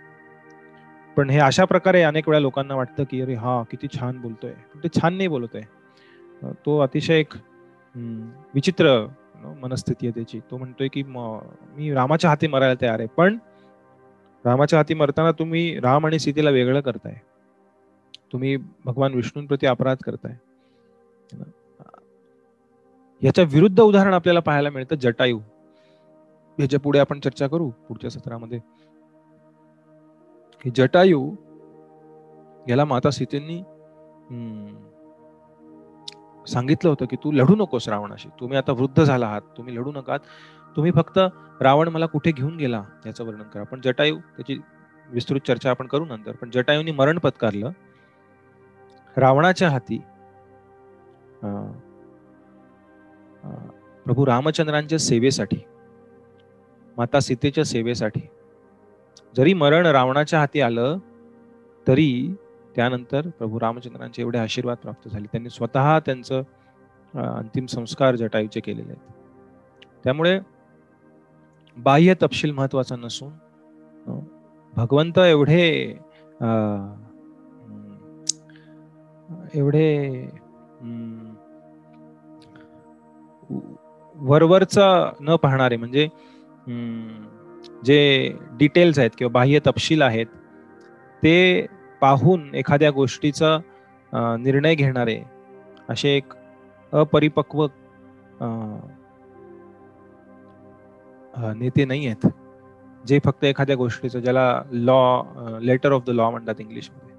पण हे अशा प्रकारे अनेक वेळा लोकांना वाटतं की अरे हा किती छान बोलतोय. ते छान नाही बोलत आहे, तो अतिशय एक विचित्र मनस्थिती आहे त्याची. तो म्हणतोय की मी रामाच्या हाती मरायला तयार आहे, पण रामाच्या हाती मरताना तुम्ही राम आणि सीतेला वेगळं करताय, तुम्ही भगवान विष्णूंप्रती अपराध करताय. याच्या विरुद्ध उदाहरण आपल्याला पाहायला मिळतं जटायू. याच्या पुढे आपण चर्चा करू पुढच्या सत्रामध्ये. जटायू याला माता सीतेंनी सांगितलं होतं की तू लढू नकोस रावणाशी, तुम्ही आता वृद्ध झाला आहात, तुम्ही लढू नका, तुम्ही फक्त रावण मला कुठे घेऊन गेला याचं वर्णन करा. पण जटायू, त्याची विस्तृत चर्चा आपण करू नंतर. पण जटायूंनी मरण पत्कारलं रावणाच्या हाती प्रभू रामचंद्रांच्या सेवेसाठी, माता सीतेच्या सेवेसाठी. जरी मरण रावणाच्या हाती आलं तरी त्यानंतर प्रभू रामचंद्रांचे एवढे आशीर्वाद प्राप्त झाले, त्यांनी स्वतः त्यांचं अंतिम संस्कार जटायूचे केलेले आहेत. त्यामुळे बाह्य तपशील महत्वाचा नसून भगवंत एवढे वरवरचं न पाहणारे, म्हणजे जे डिटेल्स आहेत किंवा बाह्य तपशील आहेत ते पाहून एखाद्या गोष्टीचा निर्णय घेणारे असे एक अपरिपक्व नेते नाही आहेत, जे फक्त एखाद्या गोष्टीचं, ज्याला law, letter of the law म्हणतात इंग्लिशमध्ये.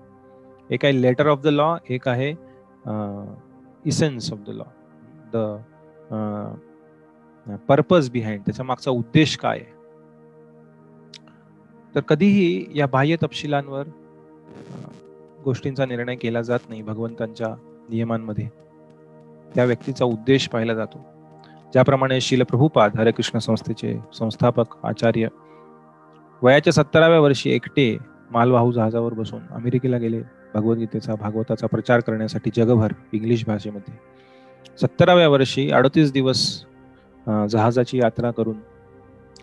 एक आहे लेटर ऑफ द लॉ, एक आहे essence of the law, the purpose behind, त्याच्या मागचा उद्देश काय आहे. तर कधीही या बाह्य तपशिलांवर गोष्टींचा निर्णय केला जात नाही. भगवंतांच्या नियमांमध्ये त्या व्यक्तीचा उद्देश पाहिला जातो. ज्याप्रमाणे शील प्रभुपाद हरे कृष्ण संस्थेचे संस्थापक आचार्य वयाच्या 70व्या वर्षी एकटे मालवाहू जहाजावर बसून अमेरिकेला गेले भगवद्गीतेचा, भागवताचा प्रचार करण्यासाठी जगभर इंग्लिश भाषेमध्ये. 70व्या वर्षी 38 दिवस जहाजाची यात्रा करून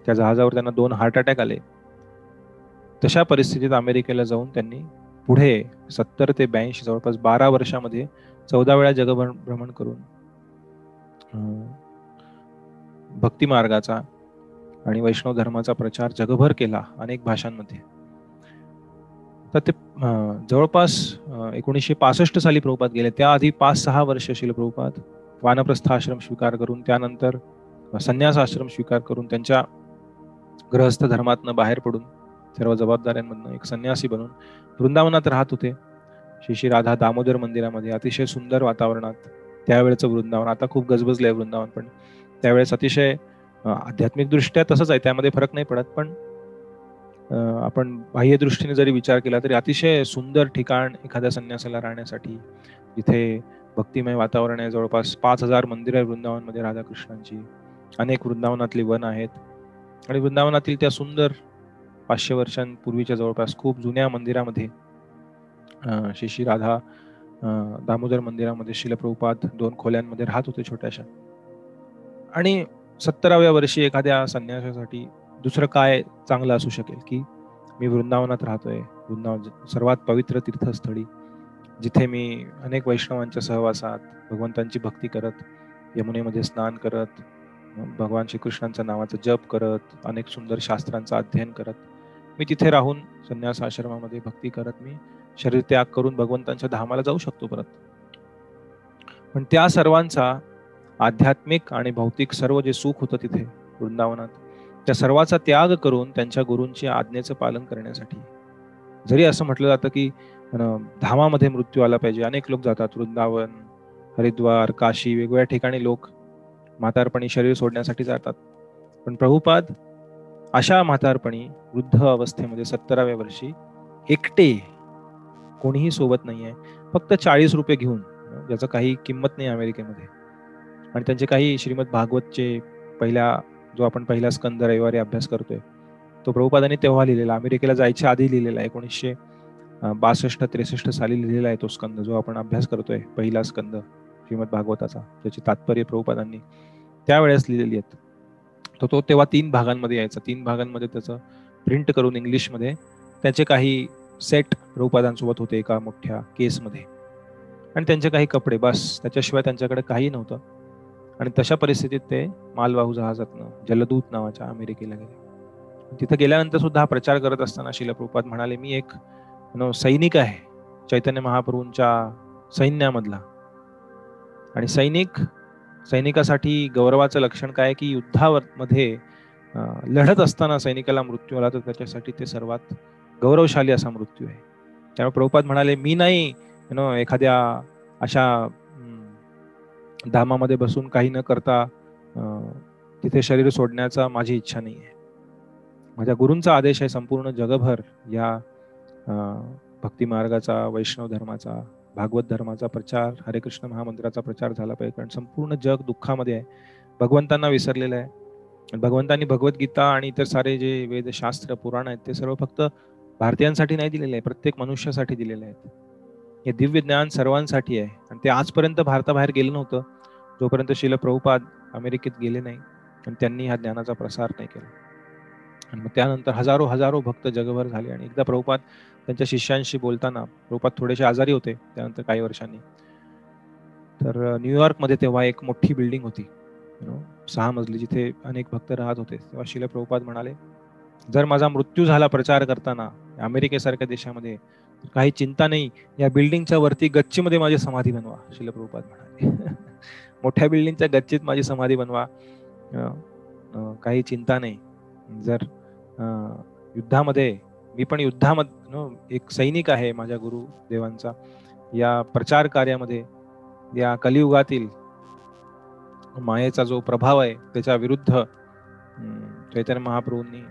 त्या जहाजावर त्यांना 2 हार्ट अटॅक आले. तशा परिस्थितीत अमेरिकेला जाऊन त्यांनी पुढे 70 ते 82 जवळपास 12 वर्षामध्ये 14 वेळा जगभ्रमण करून भक्ती मार्गाचा आणि वैष्णव धर्माचा प्रचार जगभर केला अनेक भाषांमध्ये. तर ते जवळपास 1965 साली प्रभुपाद गेले. त्याआधी 5-6 वर्ष श्रील प्रभुपाद वानप्रस्थ आश्रम स्वीकार करून, त्यानंतर संन्यास आश्रम स्वीकार करून, त्यांच्या गृहस्थ धर्मातनं बाहेर पडून, सर्व जबाबदाऱ्यांमधनं एक संन्यासी बनून वृंदावनात राहत होते. श्री राधा दामोदर मंदिरामध्ये अतिशय सुंदर वातावरणात. त्यावेळेचं वृंदावन, आता खूप गजबजलंय वृंदावन, पण त्यावेळेस अतिशय आध्यात्मिक दृष्ट्या तसंच आहे, त्यामध्ये फरक नाही पडत. पण आपण बाह्य दृष्टीने जरी विचार केला तरी अतिशय सुंदर ठिकाण एखाद्या संन्यासाला राहण्यासाठी, जिथे भक्तिमय वातावरण आहे. जवळपास 5,000 मंदिर आहे वृंदावनमध्ये राधाकृष्णांची. अनेक वृंदावनातली वन आहेत आणि वृंदावनातील त्या सुंदर 500 वर्षांपूर्वीच्या जवळपास खूप जुन्या मंदिरामध्ये, श्री राधा दामोदर मंदिरामध्ये श्रील प्रभुपाद 2 खोल्यांमध्ये राहत होते छोट्याशा. आणि 70व्या वर्षी एखाद्या संन्यासासाठी दुसरं काय चांगलं असू शकेल की मी वृंदावनात राहतोय. वृंदावन सर्वात पवित्र तीर्थस्थळी, जिथे मी अनेक वैष्णवांच्या सहवासात भगवंतांची भक्ती करत, यमुनेमध्ये स्नान करत, भगवान श्रीकृष्णांच्या नावाचा जप करत, अनेक सुंदर शास्त्रांचं अध्ययन करत, मी तिथे राहून संन्यास आश्रमामध्ये भक्ती करत मी शरीर त्याग करून भगवंतांच्या धामाला जाऊ शकतो परत. पण त्या सर्वांचा आध्यात्मिक आणि भौतिक सर्व जे सुख होतं तिथे वृंदावनात, त्या सर्वाचा त्याग करून त्यांच्या गुरूंची आज्ञेचं पालन करण्यासाठी, जरी असं म्हटलं जातं की धामामध्ये मृत्यू आला पाहिजे, अनेक लोक जातात वृंदावन, हरिद्वार, काशी, वेगवेगळ्या ठिकाणी लोक म्हातारपणी शरीर सोडण्यासाठी जातात. पण प्रभुपाद अशा म्हातारपणी वृद्ध अवस्थेमध्ये 70व्या वर्षी एकटे, कोणीही सोबत नाहीये, फक्त 40 रुपये घेऊन, ज्याचं काही किंमत नाही अमेरिकेमध्ये, आणि त्यांचे काही श्रीमद भागवतचे जो आपण पहिला स्कंद रविवारी अभ्यास करतोय, तो प्रभुपादांनी तेव्हा लिहिलेला, अमेरिकेला जायच्या आधी लिहिलेला आहे. 1962-63 साली लिहिलेला आहे तो स्कंद, जो आपण अभ्यास करतोय, पहिला स्कंद श्रीमद भागवताचा, त्याची तात्पर्य प्रभुपादांनी त्यावेळेस लिहिलेली आहेत. तो तेव्हा 3 भागांमध्ये यायचा. 3 भागांमध्ये त्याचं प्रिंट करून इंग्लिशमध्ये त्याचे काही सेट प्रभुपादांसोबत होते एका मोठ्या केसमध्ये, आणि त्यांचे काही कपडे, बस. त्याच्याशिवाय त्यांच्याकडे काही नव्हतं. आणि तशा परिस्थितीत ते मालवाहू जहाजातनं जलदूत नावाच्या अमेरिकेला गेले. तिथे गेल्यानंतर सुद्धा हा प्रचार करत असताना श्रील प्रभुपाद म्हणाले, मी एक सैनिक आहे चैतन्य महाप्रभूंच्या सैन्यामधला, आणि सैनिकासाठी गौरवाचं लक्षण काय की युद्धामध्ये लढत असताना सैनिकाला मृत्यू आला तर त्याच्यासाठी ते सर्वात गौरवशाली असा मृत्यू आहे. त्यामुळे प्रभुपाद म्हणाले, मी नाही एखाद्या अशा धामामध्ये बसून काही न करता तिथे शरीर सोडण्याचा माझी इच्छा नाही आहे. माझ्या गुरूंचा आदेश आहे संपूर्ण जगभर या भक्ती मार्गाचा, वैष्णव धर्माचा, भागवत धर्माचा प्रचार, हरे कृष्ण महामंत्राचा प्रचार झाला पाहिजे. कारण संपूर्ण जग दुःखामध्ये आहे, भगवंतांना विसरलेलं आहे. भगवंतांनी भगवद्गीता आणि इतर सारे जे वेदशास्त्र पुराण आहेत ते सर्व फक्त भारतीयांसाठी नाही दिलेले आहे, प्रत्येक मनुष्यासाठी दिलेले आहेत. हे दिव्य ज्ञान सर्वांसाठी आहे, आणि ते आजपर्यंत भारताबाहेर गेलं नव्हतं जोपर्यंत श्रील प्रभुपाद अमेरिकेत गेले नाही आणि त्यांनी ह्या ज्ञानाचा प्रसार नाही केला. आणि मग त्यानंतर हजारो भक्त जगभर झाले. आणि एकदा प्रभुपाद त्यांच्या शिष्यांशी बोलताना, प्रभुपाद थोडेसे आजारी होते त्यानंतर काही वर्षांनी, तर न्यूयॉर्कमध्ये तेव्हा एक मोठी बिल्डिंग होती 6 मजली, जिथे अनेक भक्त राहत होते. तेव्हा श्रील प्रभुपाद म्हणाले, जर माझा मृत्यू झाला प्रचार करताना अमेरिकेसारख्या देशामध्ये, काही चिंता नाही, या बिल्डिंगच्या वरती गच्चीमध्ये माझी समाधी बनवा. श्रील प्रभुपाद म्हणाले, मोठ्या बिल्डिंगच्या गच्चीत माझी समाधी बनवा, काही चिंता नाही. जर युद्धामध्ये, मी पण युद्धामध्ये एक सैनिक आहे माझ्या गुरुदेवांचा, या प्रचार कार्यामध्ये, या कलियुगातील मायेचा जो प्रभाव आहे त्याच्या विरुद्ध चैतन्य महाप्रभूंनी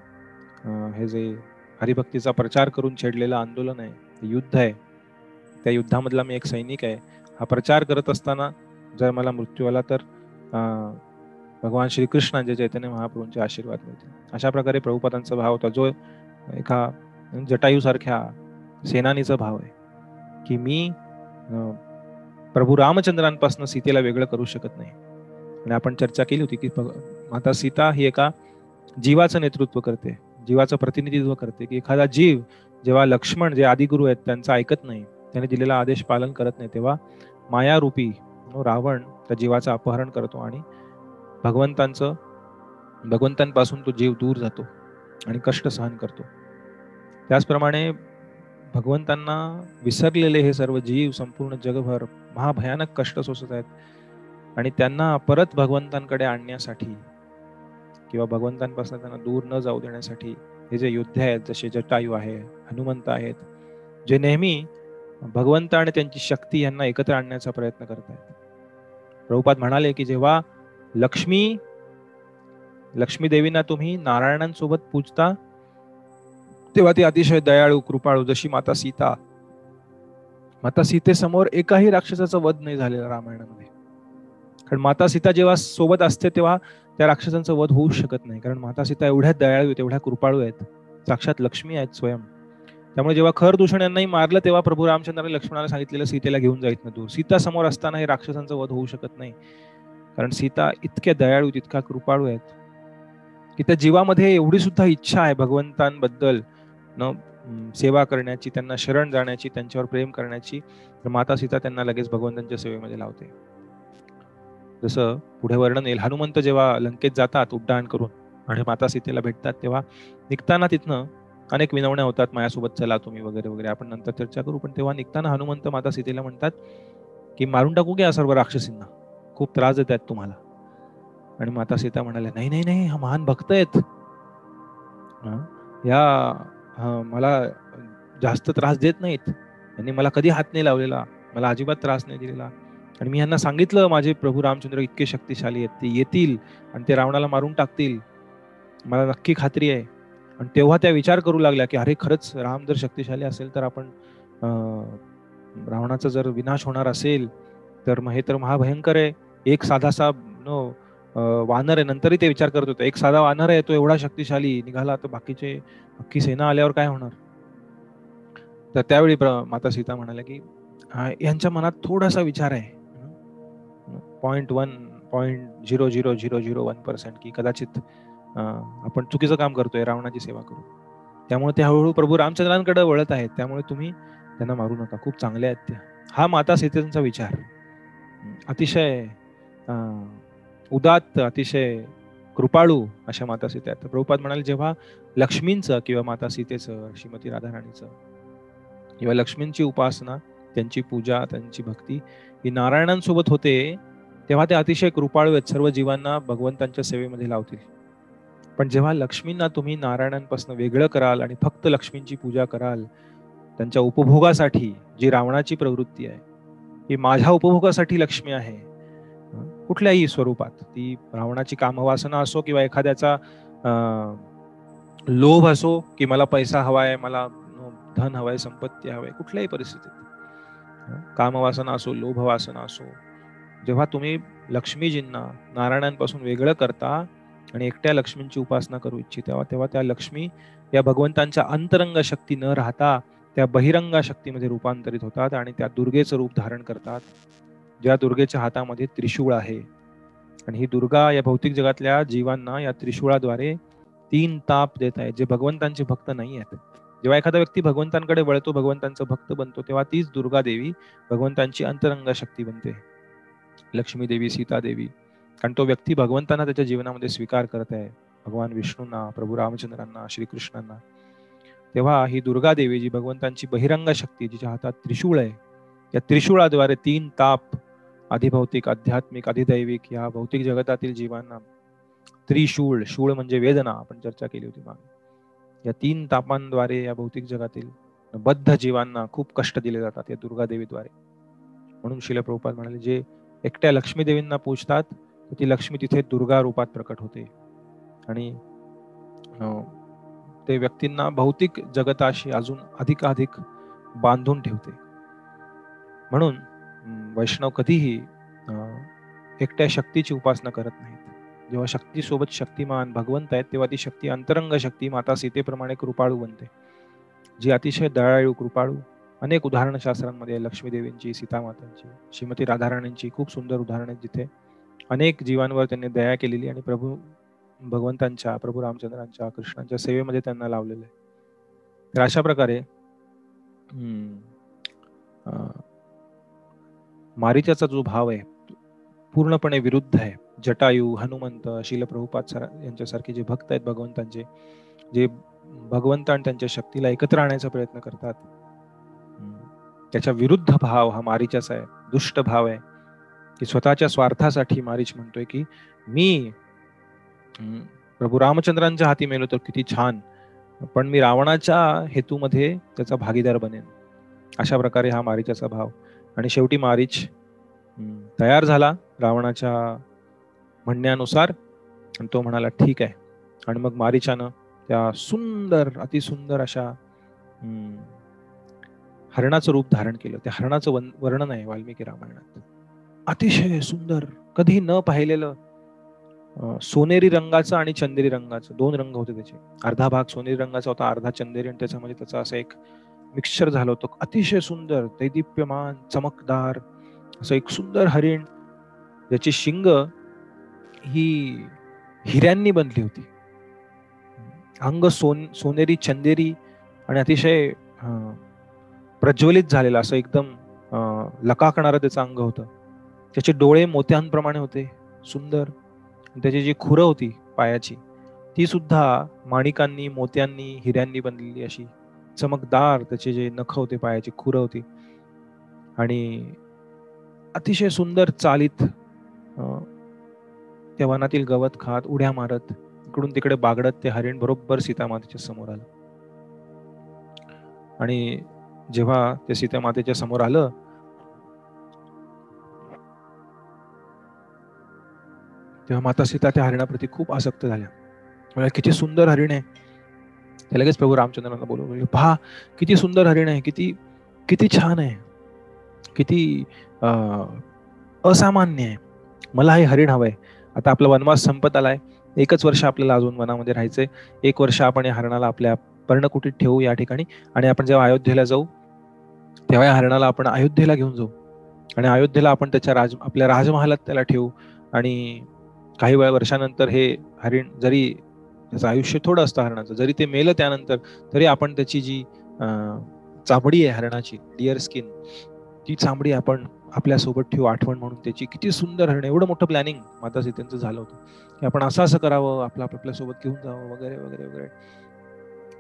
हे जे हरिभक्तीचा प्रचार करून छेडलेलं आंदोलन आहे, युद्ध आहे, त्या युद्धामधला मी एक सैनिक आहे. हा प्रचार करत असताना जर मला मृत्यू आला तर भगवान श्रीकृष्णांचे, चैतन्य महाप्रभूंचे आशीर्वाद मिळतील. अशा प्रकारे प्रभुपादांचा भाव होता, जो एका जटायू सारख्या सेनानीचा भाव आहे की मी प्रभू रामचंद्रांपासून सीतेला वेगळं करू शकत नाही. आणि आपण चर्चा केली होती की माता सीता ही एका जीवाचं नेतृत्व करते, जीवाचं प्रतिनिधित्व करते, की एखादा जीव जेव्हा लक्ष्मण जे आदिगुरु आहेत त्यांचं ऐकत नाही, त्याने दिलेला आदेश पालन करत नाही, तेव्हा मायारूपी रावण त्या जीवाचं अपहरण करतो आणि भगवंतांचं भगवंतांपासून तो जीव दूर जातो आणि कष्ट सहन करतो. त्याचप्रमाणे भगवंतांना विसरलेले हे सर्व जीव संपूर्ण जगभर महाभयानक कष्ट सोसत आहेत आणि त्यांना परत भगवंतांकडे आणण्यासाठी किंवा भगवंतांपासून त्यांना दूर न जाऊ देण्यासाठी हे जे योद्धे आहेत, जसे जटायू आहे, हनुमंत आहेत, जे नेहमी भगवंत आणि त्यांची शक्ती यांना एकत्र आणण्याचा प्रयत्न करत आहेत. प्रभुपाद म्हणाले की जेव्हा लक्ष्मी देवींना तुम्ही नारायणांसोबत पूजता तेव्हा ती अतिशय दयाळू कृपाळू, जशी माता सीतेसमोर एकाही राक्षसाचा वध नाही झालेला रामायणामध्ये. कारण माता सीता जेव्हा सोबत असते तेव्हा त्या राक्षसांचा वध होऊ शकत नाही, कारण माता सीता एवढ्या दयाळू आहेत, एवढ्या कृपाळू आहेत, साक्षात लक्ष्मी आहेत स्वयं. त्यामुळे जेव्हा खरदूषण यांनाही मारलं तेव्हा प्रभू रामचंद्राने लक्ष्मणाला सांगितलेलं सीतेला घेऊन जायचं ना दूर. सीता समोर असताना हे राक्षसांचा वध होऊ शकत नाही, कारण सीता इतक्या दयाळू, इतका कृपाळू आहेत की त्या जीवामध्ये एवढी सुद्धा इच्छा आहे भगवंतांबद्दल न सेवा करण्याची, त्यांना शरण जाण्याची, त्यांच्यावर प्रेम करण्याची, तर माता सीता त्यांना लगेच भगवंतांच्या सेवेमध्ये लावते. जसं पुढे वर्णन येईल, हनुमंत जेव्हा लंकेत जातात उड्डाण करून आणि माता सीतेला भेटतात तेव्हा निघताना तिथनं अनेक विनवण्या होतात, माझ्यासोबत चला तुम्ही वगैरे वगैरे, आपण नंतर चर्चा करू. पण तेव्हा निघताना हनुमंत माता सीतेला म्हणतात की मारून टाकू घ्या सर्व राक्षसींना, खूप त्रास देत आहेत तुम्हाला. आणि माता सीता म्हणाल्या, नाही नाही नाही, हा महान भक्त आहेत, या मला जास्त त्रास देत नाहीत, यांनी मला कधी हात नाही लावलेला, मला अजिबात त्रास नाही दिलेला, आणि मी यांना सांगितलं माझे प्रभू रामचंद्र इतके शक्तिशाली आहेत, ते येतील आणि ते रावणाला मारून टाकतील, मला नक्की खात्री आहे. आणि तेव्हा त्या विचार करू लागल्या की अरे खरंच राम जर शक्तिशाली असेल तर आपण रावणाचा जर विनाश होणार असेल तर मग हे तर महाभयंकर आहे. एक साधासा वानर आहे, नंतरही ते विचार करत होते, एक साधा वानर आहे तो एवढा शक्तिशाली निघाला तर बाकीचे अख्खी सेना आल्यावर काय होणार. तर त्यावेळी माता सीता म्हणाल्या की यांच्या मनात थोडासा विचार आहे, 0.000001% की कदाचित आपण चुकीचं काम करतोय, रावणाची सेवा करू. त्यामुळे ते हळूहळू प्रभू रामचंद्रांकडे वळत आहेत, त्यामुळे तुम्ही त्यांना मारू नका, खूप चांगले आहेत त्या. हा माता सीतेचा विचार अतिशय उदात्त, अतिशय कृपाळू अशा माता सीता आहेत. प्रभुपाद म्हणाले जेव्हा लक्ष्मींचं किंवा माता सीतेचं, श्रीमती राधाराणीचं किंवा लक्ष्मींची उपासना, त्यांची पूजा, त्यांची भक्ती ही नारायणांसोबत होते तेव्हा ते अतिशय कृपाळू आहेत, सर्व जीवांना भगवंतांच्या सेवेमध्ये लावतील. पण जेव्हा लक्ष्मींना तुम्ही नारायणांपासून वेगळं कराल आणि फक्त लक्ष्मींची पूजा कराल, त्यांच्या उपभोगासाठी, जी रावणाची प्रवृत्ती आहे, की माझ्या उपभोगासाठी लक्ष्मी आहे कुठल्याही स्वरूपात, ती रावणाची कामवासना असो किंवा एखाद्याचा लोभ असो की मला पैसा हवाय, मला धन हवाय, संपत्ती हवाय, कुठल्याही परिस्थितीत कामवासना असो, लोभवासना असो, जेव्हा तुम्ही लक्ष्मीजींना नारायणांपासून वेगळं करता आणि एकट्या लक्ष्मींची उपासना करू इच्छिता, तेव्हा त्या लक्ष्मी या भगवंतांच्या अंतरंग शक्ती न राहता त्या बहिरंगा शक्तीमध्ये रूपांतरित होतात आणि त्या दुर्गेचं रूप धारण करतात, ज्या दुर्गेच्या हातामध्ये त्रिशूळ आहे. आणि ही दुर्गा या भौतिक जगातल्या जीवांना या त्रिशूळाद्वारे 3 ताप देत आहे, जे भगवंतांचे भक्त नाही आहेत. जेव्हा एखादा व्यक्ती भगवंतांकडे वळतो, भगवंतांचा भक्त बनतो, तेव्हा तीच दुर्गा देवी भगवंतांची अंतरंग शक्ती बनते, लक्ष्मी देवी, सीता देवी. कारण तो व्यक्ती भगवंतांना त्याच्या जीवनामध्ये स्वीकार करत आहे, भगवान विष्णूंना, प्रभू रामचंद्रांना, श्रीकृष्णांना. तेव्हा ही दुर्गा देवी, जी भगवंतांची बहिरंग शक्ती, जिच्या हातात त्रिशूळ आहे, या त्रिशूळाद्वारे 3 ताप अधिभौतिक, आध्यात्मिक, अधिदैविक या भौतिक जगतातील जीवांना, त्रिशूळ, शूळ म्हणजे वेदना, आपण चर्चा केली होती मागे, या 3 तापांद्वारे या भौतिक जगातील बद्ध जीवांना खूप कष्ट दिले जातात या दुर्गा देवीद्वारे. म्हणून श्रील प्रभुपाद म्हणाले, जे एकट्या लक्ष्मी देवींना पूजतात ती लक्ष्मी तिथे दुर्गा रूपात प्रकट होते आणि ते व्यक्तींना भौतिक जगताशी अजून अधिकाधिक बांधून ठेवते. म्हणून वैष्णव कधीही एकट्या शक्तीची उपासना करत नाहीत. जेव्हा शक्तीसोबत शक्तिमान भगवंत आहेत तेव्हा ती शक्ती अंतरंग शक्ती माता सीतेप्रमाणे कृपाळू बनते, जी अतिशय दयाळू कृपाळू. अनेक उदाहरण शास्त्रांमध्ये लक्ष्मी देवींची, सीता मातांची, श्रीमती राधाराणींची खूप सुंदर उदाहरणे, जिथे अनेक जीवांवर त्यांनी दया केलेली आणि प्रभू भगवंतांच्या, प्रभू रामचंद्रांच्या, कृष्णांच्या सेवेमध्ये त्यांना लावलेलं आहे. तर अशा प्रकारे मारीचाचा जो भाव आहे पूर्णपणे विरुद्ध आहे जटायू, हनुमंत, शील प्रभुपाद यांच्यासारखे जे भक्त आहेत भगवंतांचे, जे भगवंत आणि त्यांच्या शक्तीला एकत्र आणण्याचा प्रयत्न करतात, त्याच्या विरुद्ध भाव हा मारीचाचा आहे, दुष्ट भाव आहे की स्वतःच्या स्वार्थासाठी मारीच म्हणतोय की मी प्रभू रामचंद्रांच्या हाती मेलो तर किती छान, पण मी रावणाच्या हेतूमध्ये त्याचा भागीदार बनेन, अशा प्रकारे हा मारीचाचा भाव. आणि शेवटी मारीच तयार झाला रावणाच्या म्हणण्यानुसार, आणि तो म्हणाला ठीक आहे. आणि मग मारीचानं त्या सुंदर, अतिसुंदर अशा हरणाचं रूप धारण केलं. त्या हरणाचं वर्णन आहे वाल्मिकी रामायणात. अतिशय सुंदर, कधी न पाहिलेलं, सोनेरी रंगाचं आणि चंदेरी रंगाचं, दोन रंग होते त्याचे. अर्धा भाग सोनेरी रंगाचा होता, अर्धा चंदेरी, आणि त्याच्यामध्ये त्याचा असं एक मिक्सचर झालं होतं. अतिशय सुंदर, दैदिप्यमान, चमकदार असं एक सुंदर हरिण, ज्याची शिंग ही हिऱ्यांनी बनली होती. अंग सोनेरी, चंदेरी आणि अतिशय प्रज्वलित झालेलं, असं एकदम लकाकणारं त्याचं अंग होतं. त्याचे डोळे मोत्यांप्रमाणे होते, सुंदर. त्याची जी खुरं होती पायाची, ती सुद्धा माणिकांनी, मोत्यांनी, हिऱ्यांनी बनलेली अशी चमकदार. त्याचे जे नख होते, पायाची खुरं होती, आणि अतिशय सुंदर चालीत त्या वनातील गवत खात, उड्या मारत, इकडून तिकडे बागडत ते हरिण बरोबर सीतामातेच्या समोर आलं. आणि जेव्हा ते सीतामातेच्या समोर आलं, तेव्हा माता सीता त्या हरिणाप्रती खूप आसक्त झाल्या. म्हणजे किती सुंदर हरिण आहे. ते लगेच प्रभू रामचंद्रांना बोलवले, पहा किती सुंदर हरिण आहे, किती किती छान आहे, किती असामान्य आहे. मला हे हरिण हवंय. आता आपला वनवास संपत आलाय, 1च वर्ष आपल्याला अजून वनामध्ये राहायचंय. 1 वर्ष आपण या हरणाला आपल्या पर्णकुटीत ठेवू या ठिकाणी, आणि आपण जेव्हा अयोध्येला जाऊ तेव्हा या हरणाला आपण अयोध्येला घेऊन जाऊ, आणि अयोध्येला आपण आपल्या राजमहालात त्याला ठेवू. आणि काही वर्षानंतर हे हरिण, जरी त्याचं आयुष्य थोडं असतं हरणाचं, जरी ते मेलं त्यानंतर, तरी आपण त्याची जी चामडी आहे हरणाची, डिअर स्किन, ती चामडी आपण आपल्या सोबत ठेवू, आठवण म्हणून त्याची. किती सुंदर हरण. एवढं मोठं प्लॅनिंग माता सीतेंचं झालं होतं की आपण असं करावं, आपल्या सोबत घेऊन जावं, वगैरे वगैरे वगैरे.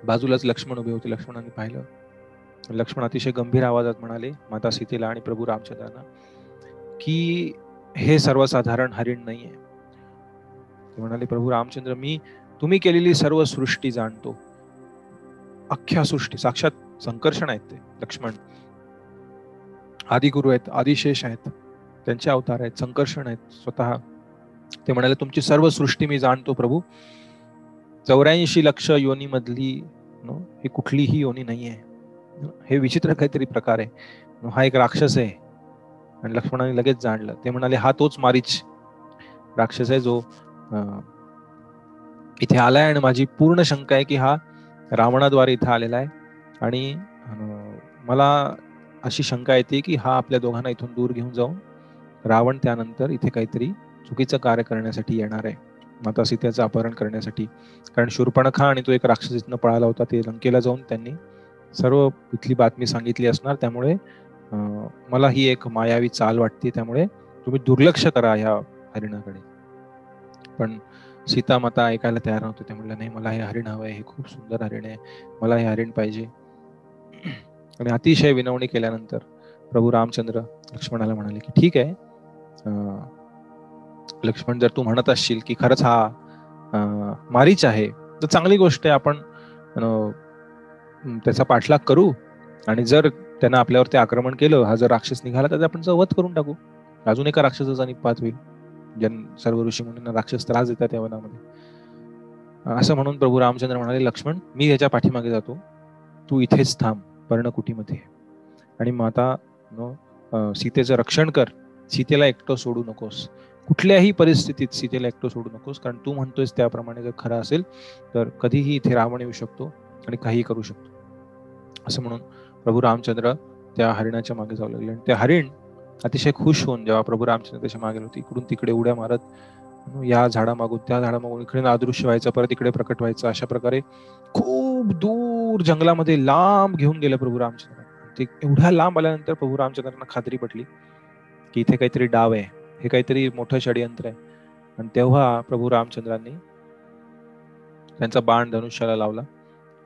बाजूलाच लक्ष्मण उभे होते. लक्ष्मणांनी पाहिलं. लक्ष्मण अतिशय गंभीर आवाजात म्हणाले माता सीतेला आणि प्रभू रामचंद्रांना की हे सर्वसाधारण हरिण नाहीये. ते म्हणाले, प्रभू रामचंद्र, मी तुम्ही केलेली सर्व सृष्टी जाणतो, अख्ख्या सृष्टी. साक्षात संकर्षण आहेत ते लक्ष्मण, आदिगुरु आहेत, आदिशेष आहेत, त्यांचे अवतार आहेत, संकर्षण आहेत स्वतः. ते म्हणाले, तुमची सर्व सृष्टी मी जाणतो प्रभू. 84 लक्ष योनी मधली ही कुठलीही योनी नाहीये. हे विचित्र काहीतरी प्रकार आहे. हा एक राक्षस आहे. आणि लक्ष्मणाने लगेच जाणलं. ते म्हणाले, हा तोच मारीच राक्षस आहे जो इथे आलाय, आणि माझी पूर्ण शंका आहे की हा रावणाद्वारे इथे आलेला आहे. आणि मला अशी शंका येते की हा आपल्या दोघांना इथून दूर घेऊन जाऊन रावण त्यानंतर इथे काहीतरी चुकीचं कार्य करण्यासाठी येणार आहे, माता सीतेचं अपहरण करण्यासाठी. कारण शूर्पणखा आणि तो एक राक्षस इथनं पळाला होता. ते लंकेला जाऊन त्यांनी सर्व इथली बातमी सांगितली असणार. त्यामुळे मला ही एक मायावी चाल वाटते. त्यामुळे तुम्ही दुर्लक्ष करा ह्या हरिणाकडे. पण सीता माता ऐकायला तयार नव्हते. ते म्हणलं, नाही, मला हे हरिण हवं आहे, हे खूप सुंदर हरिण आहे, मला हे हरिण पाहिजे. आणि अतिशय विनवणी केल्यानंतर प्रभू रामचंद्र लक्ष्मणाला म्हणाले की ठीक आहे, लक्ष्मण, जर तू म्हणत असशील की खरंच हा मारीच आहे तर चांगली गोष्ट आहे. आपण त्याचा पाठलाग करू, आणि जर त्यानं आपल्यावरती आक्रमण केलं, हा जर राक्षस निघाला, तर आपण वध करून टाकू. अजून एका राक्षसाचा निपात होईल. सर्व ऋषी मुनींना राक्षस त्रास देतात या वनामध्ये. असं म्हणून प्रभू रामचंद्र म्हणाले, लक्ष्मण, मी याच्या पाठीमागे जातो, तू इथेच थांब पर्णकुटीमध्ये, आणि माता सीतेचं रक्षण कर. सीतेला एकटं सोडू नकोस, कुठल्याही परिस्थितीत सीतेला एकटं सोडू नकोस. कारण तू म्हणतोयस त्याप्रमाणे जर खरं असेल तर कधीही इथे रावण येऊ शकतो आणि काही करू शकतो. असं म्हणून प्रभू रामचंद्र त्या हरिणाच्या मागे जाऊ लागले. आणि त्या हरिण अतिशय खुश होऊन जेव्हा प्रभू रामचंद्र त्याच्या मागे होते, इकडून तिकडे उड्या मारत, या झाडामागून त्या झाडामागून इकडे अदृश्य व्हायचं, परत इकडे प्रकट व्हायचं, अशा प्रकारे खूप दूर जंगलामध्ये लांब घेऊन गेलं प्रभू रामचंद्र. ते एवढ्या लांब आल्यानंतर प्रभू रामचंद्रांना खात्री पटली की इथे काहीतरी डाव आहे, हे काहीतरी मोठं षडयंत्र आहे. आणि तेव्हा प्रभू रामचंद्रांनी त्यांचा बाण धनुष्याला लावला.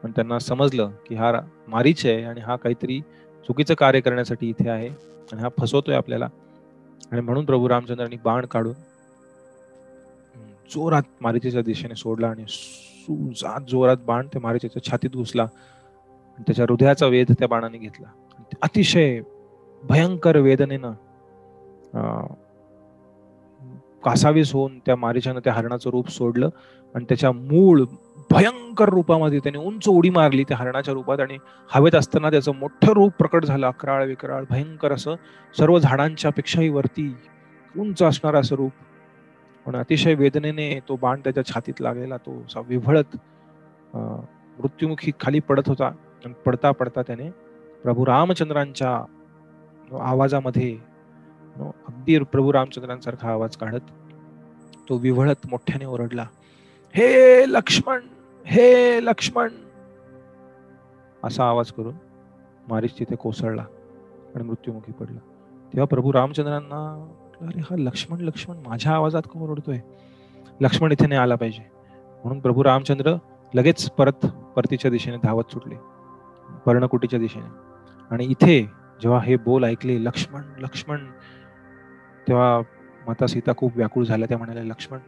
पण त्यांना समजलं की हा मारीच आहे आणि हा काहीतरी चुकीचं कार्य करण्यासाठी इथे आहे आणि हा फसवतोय आपल्याला. आणि म्हणून प्रभू रामचंद्रांनी बाण काढून जोरात मारीचेच्या दिशेने सोडला आणि सुजात जोरात बाण त्या मारीचेच्या छातीत घुसला आणि त्याच्या हृदयाचा वेध त्या बाणाने घेतला. अतिशय भयंकर वेदनेनं कासावीस होऊन त्या मारीच्यानं त्या हरणाचं रूप सोडलं आणि त्याच्या मूळ भयंकर रूपामध्ये त्याने उंच उडी मारली त्या हरणाच्या रूपात आणि हवेत असताना त्याचं मोठं रूप प्रकट झालं. अकराळ विकराळ भयंकर असं, सर्व झाडांच्या पेक्षाही वरती उंच असणार असं रूप. पण अतिशय वेदनेने तो बाण त्याच्या छातीत लागलेला तो असा विव्हळत मृत्युमुखी खाली पडत होता. आणि पडता पडता त्याने प्रभू रामचंद्रांच्या आवाजामध्ये अगदी प्रभू रामचंद्रांसारखा आवाज काढत तो विव्हळत मोठ्याने ओरडला, हे लक्ष्मण, हे लक्ष्मण, असा आवाज करून मारीच तिथे कोसळला आणि मृत्युमुखी पडला. तेव्हा प्रभू रामचंद्रांना, अरे हा लक्ष्मण लक्ष्मण माझ्या आवाजात का ओरडतोय, लक्ष्मण इथे नाही आला पाहिजे. म्हणून प्रभू रामचंद्र लगेच परतीच्या दिशेने धावत सुटले, पर्णकुटीच्या दिशेने. आणि इथे जेव्हा हे बोल ऐकले, लक्ष्मण लक्ष्मण, तेव्हा माता सीता खूप व्याकुळ झाल्या. त्या म्हणाल्या, लक्ष्मण,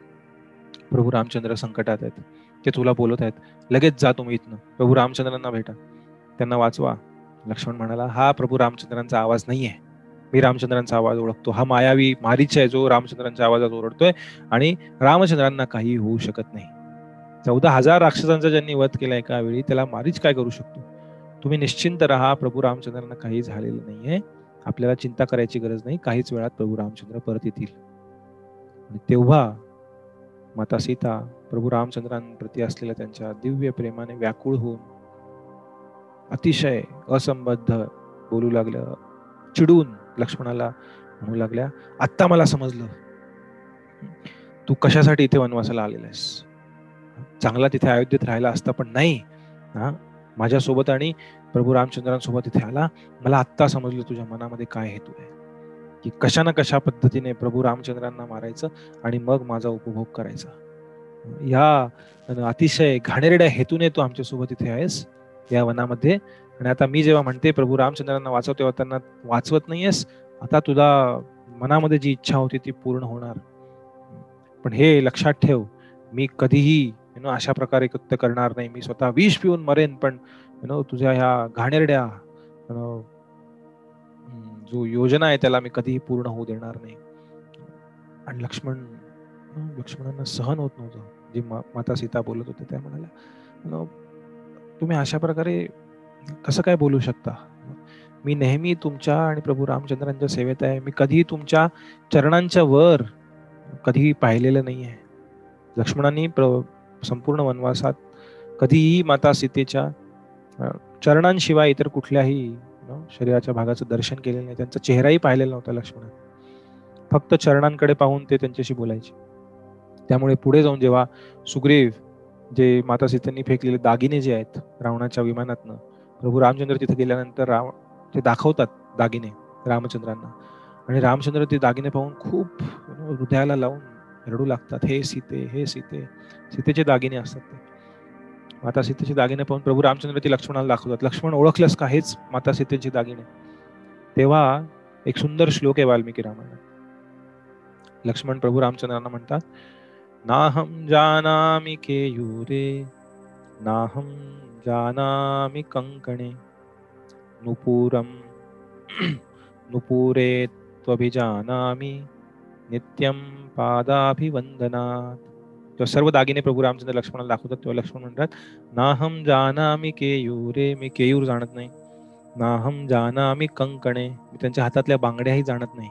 प्रभू रामचंद्र संकटात आहेत, ते तुला बोलत आहेत, लगेच जा तुम्ही इथनं, प्रभू रामचंद्रांना भेटा, त्यांना वाचवा. लक्ष्मण म्हणाला, हा प्रभू रामचंद्रांचा आवाज नाहीये, मी रामचंद्रांचा आवाज ओळखतो, हा मायावी मारीच आहे जो रामचंद्रांच्या आवाजात ओरडतोय आणि रामचंद्रांना काही होऊ शकत नाही. 14,000 राक्षसांचा ज्यांनी वध केला एका वेळी, त्याला मारीच काय करू शकतो. तुम्ही निश्चिंत राहा, प्रभू रामचंद्रांना काही झालेलं नाहीये, आपल्याला चिंता करायची गरज नाही, काहीच वेळात प्रभू रामचंद्र परत येतील. आणि तेव्हा माता सीता प्रभू रामचंद्रांप्रती असलेल्या त्यांच्या दिव्य प्रेमाने व्याकुळ होऊन अतिशय असंबद्ध बोलू लागल्या, चिडून लक्ष्मणाला म्हणू लागल्या, आत्ता मला समजलं तू कशासाठी इथे वनवासाला आलेला आहेस. चांगला तिथे अयोध्येत राहिला असता, पण नाही, माझ्यासोबत आणि प्रभू रामचंद्रांसोबत इथे आला. मला आत्ता समजलं तुझ्या मनामध्ये काय हेतू आहे, की कशा ना कशा पद्धतीने प्रभू रामचंद्रांना मारायचं आणि मग माझा उपभोग करायचा. या अतिशय घाणेरड्या हेतूने तू आमच्यासोबत इथे आहेस या वनामध्ये. आणि आता मी जेव्हा म्हणते प्रभू रामचंद्रांना वाचव, तेव्हा त्यांना वाचवत नाहीयेस. आता तुला मनामध्ये जी इच्छा होती ती पूर्ण होणार. पण हे लक्षात ठेव, मी कधीही अशा प्रकारे कृत्य करणार नाही. मी स्वतः विष पिऊन मरेन, पण तुझ्या ह्या घाणेरड्या जो योजना आहे त्याला मी कधीही पूर्ण होऊ देणार नाही. आणि लक्ष्मणांना सहन होत नव्हतं जी माता सीता बोलत होते. त्या म्हणाल्या, तुम्ही अशा प्रकारे कसं काय बोलू शकता. मी नेहमी तुमच्या आणि प्रभू रामचंद्रांच्या सेवेत आहे. मी कधीही तुमच्या चरणांच्या वर कधीही पाहिलेलं नाहीये. लक्ष्मणांनी संपूर्ण वनवासात कधीही माता सीतेच्या चरणांशिवाय इतर कुठल्याही शरीराच्या भागाचं दर्शन केलेलं नाही. त्यांचा चेहराही पाहिलेला नव्हता लक्ष्मणाने. फक्त चरणांकडे पाहून ते त्यांच्याशी बोलायचे. त्यामुळे पुढे जाऊन जेव्हा सुग्रीव जे माता सीतेंनी फेकलेले दागिने जे आहेत रावणाच्या विमानातनं, प्रभू रामचंद्र तिथे गेल्यानंतर ते दाखवतात दागिने रामचंद्रांना. आणि रामचंद्र ते दागिने पाहून खूप हृदयाला लावून रडू लागतात. हे सीते, हे सीते. सीतेचे दागिने असतात ते. माता सीतेचे दागिने पाहून प्रभू रामचंद्र ते लक्ष्मणाला दाखवतात. लक्ष्मण, ओळखलंस का, हेच माता सीतेचे दागिने. तेव्हा एक सुंदर श्लोक आहे वाल्मिकी रामायणात. लक्ष्मण प्रभू रामचंद्रांना म्हणतात, नाहम जानामि केयूरे, नाहम जानामि कंकणे, नुपुरम नुपुरे त्वभिजानामि नित्यम पादाभिवंदनात्. तेव्हा सर्व दागिने प्रभू रामचंद्र लक्ष्मणाला दाखवतात. तेव्हा लक्ष्मण म्हणतात, नाहम जानामि केयूरे, मी केयूर जाणत नाही. नाहम जानामि कंकणे, मी त्यांच्या हातातल्या बांगड्याही जाणत नाही.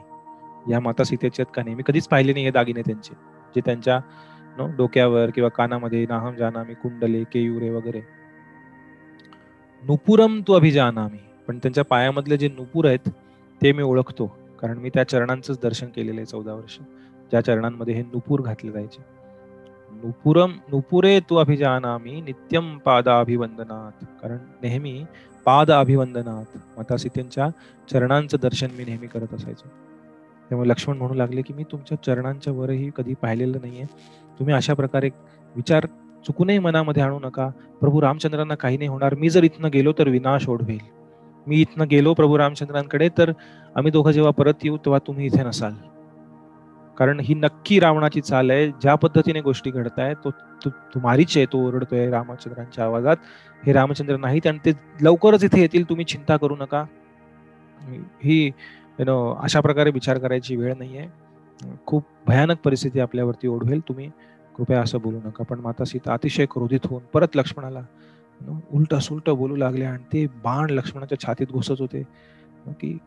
या माता सीतेचे आहेत का नाही, मी कधीच पाहिले नाही हे दागिने त्यांचे, जे त्यांच्या डोक्यावर किंवा कानामध्ये. नाहम जानामि कुंडले, केयुरे वगैरे. नुपुरम तू अभिजानामी, पण त्यांच्या पायामधले जे नुपुर आहेत ते मी ओळखतो, कारण मी त्या चरणांचंच दर्शन केलेलं आहे 14 वर्ष, ज्या चरणांमध्ये हे नुपुर घातले जायचे. नुपुरे तू अभिजानामी नित्यम पादाभिवंदनात, कारण नेहमी पाद अभिवंदनात माता सीतेंच्या चरणांचं दर्शन मी नेहमी करत असायचो. तेव्हा लक्ष्मण म्हणू लागले की मी तुमच्या चरणांच्या वरही कधी पाहिलेलं नाहीये. तुम्ही अशा प्रकारे विचार चुकूनही मनामध्ये आणू नका. प्रभू रामचंद्रांना काही नाही होणार. मी जर इथनं गेलो तर विनाश ओढवेल. मी इथनं गेलो प्रभू रामचंद्रांकडे तर आम्ही दोघं जेव्हा परत येऊ तेव्हा तुम्ही इथे नसाल. कारण ही नक्की रावणाची चाल आहे. ज्या पद्धतीने गोष्टी घडतायत तो मारीच आहे, तो ओरडतोय रामचंद्रांच्या आवाजात. हे रामचंद्र नाहीत आणि ते लवकरच इथे येतील, तुम्ही चिंता करू नका. ही अशा प्रकारे विचार करायची वेळ नाहीये. खूप भयानक परिस्थिती आपल्यावरती ओढवेल, तुम्ही कृपया असं बोलू नका. पण माता सीता अतिशय क्रोधित होऊन परत लक्ष्मणाला उलट सुलट बोलू लागले आणि ते बाण लक्ष्मणाच्या छातीत घुसत होते की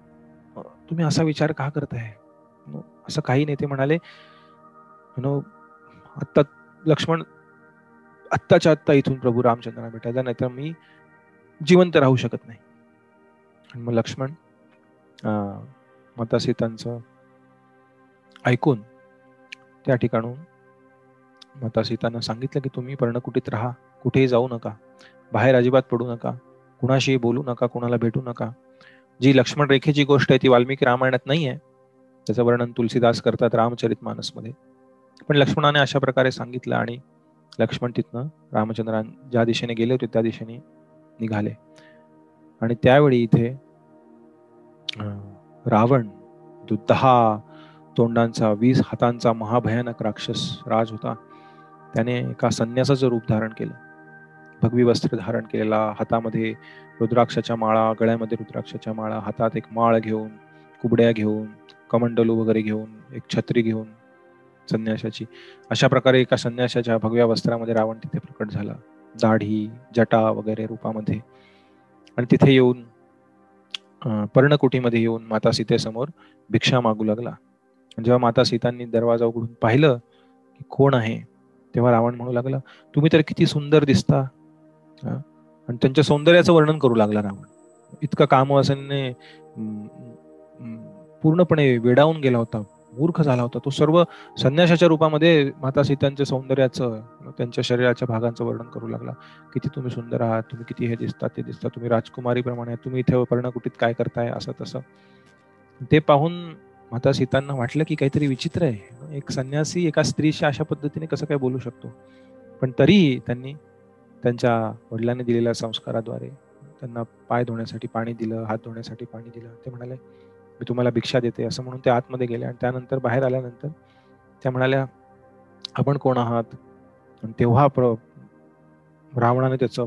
तुम्ही असा विचार का करताय? असं काही नाही. ते म्हणाले आत्ता लक्ष्मण आत्ताच्या आत्ता इथून प्रभू रामचंद्रांना भेटायला, नाहीतर मी जिवंत राहू शकत नाही. मग लक्ष्मण माता सीतांचं ऐकून त्या ठिकाणून माता सीतांना सांगितलं की तुम्ही पर्णकुटीत राहा, कुठेही जाऊ नका, बाहेर अजिबात पडू नका, कुणाशी बोलू नका, कुणाला भेटू नका. जी लक्ष्मण रेखेची गोष्ट आहे ती वाल्मिकी रामायणात नाही आहे. त्याचं वर्णन तुलसीदास करतात रामचरितमानस मध्ये. पण लक्ष्मणाने अशा प्रकारे सांगितलं आणि लक्ष्मण तिथनं रामचंद्रां ज्या दिशेने गेले होते त्या दिशेने निघाले. आणि त्यावेळी इथे रावण जो 10 तोंडांचा 20 हातांचा महाभयानक राक्षस राज होता, त्याने एका संन्यासाचं रूप धारण केलं. भगवी वस्त्र धारण केलेला, हातामध्ये रुद्राक्षाच्या माळा, गळ्यामध्ये रुद्राक्षाच्या माळा, हातात एक माळ घेऊन, कुबड्या घेऊन, कमंडलू वगैरे घेऊन, एक छत्री घेऊन संन्यासाची, अशा प्रकारे एका संन्यासाच्या भगव्या वस्त्रामध्ये रावण तिथे प्रकट झाला, दाढी जटा वगैरे रूपामध्ये. आणि तिथे येऊन पर्णकुटीमध्ये येऊन माता सीतेसमोर भिक्षा मागू लागला. जेव्हा माता सीतांनी दरवाजा उघडून पाहिलं की कोण आहे, तेव्हा रावण म्हणू लागला तुम्ही तर किती सुंदर दिसता. आणि त्यांच्या सौंदर्याचं वर्णन करू लागला रावण. इतका कामवासनेने पूर्णपणे वेडावून गेला होता, मूर्ख झाला होता तो. सर्व संन्यासाच्या रूपामध्ये माता सीतांच्या सौंदर्याचं, त्यांच्या शरीराच्या भागांचं वर्णन करू लागला. किती तुम्ही सुंदर आहात, तुम्ही किती हे दिसता ते दिसता, तुम्ही राजकुमारी प्रमाणे, तुम्ही इथे पर्णकुटीत काय करताय, असं तसं. ते पाहून माता सीतांना वाटलं की काहीतरी विचित्र आहे. एक संन्यासी एका स्त्रीशी अशा पद्धतीने कसं काय बोलू शकतो. पण तरीही त्यांनी त्यांच्या वडिलांनी दिलेल्या संस्काराद्वारे त्यांना पाय धुण्यासाठी पाणी दिलं, हात धुण्यासाठी पाणी दिलं. ते म्हणाले मी तुम्हाला भिक्षा देते, असं म्हणून ते आतमध्ये गेले. आणि त्यानंतर बाहेर आल्यानंतर त्या म्हणाल्या आपण कोण आहात. आणि तेव्हा रावणाने त्याचं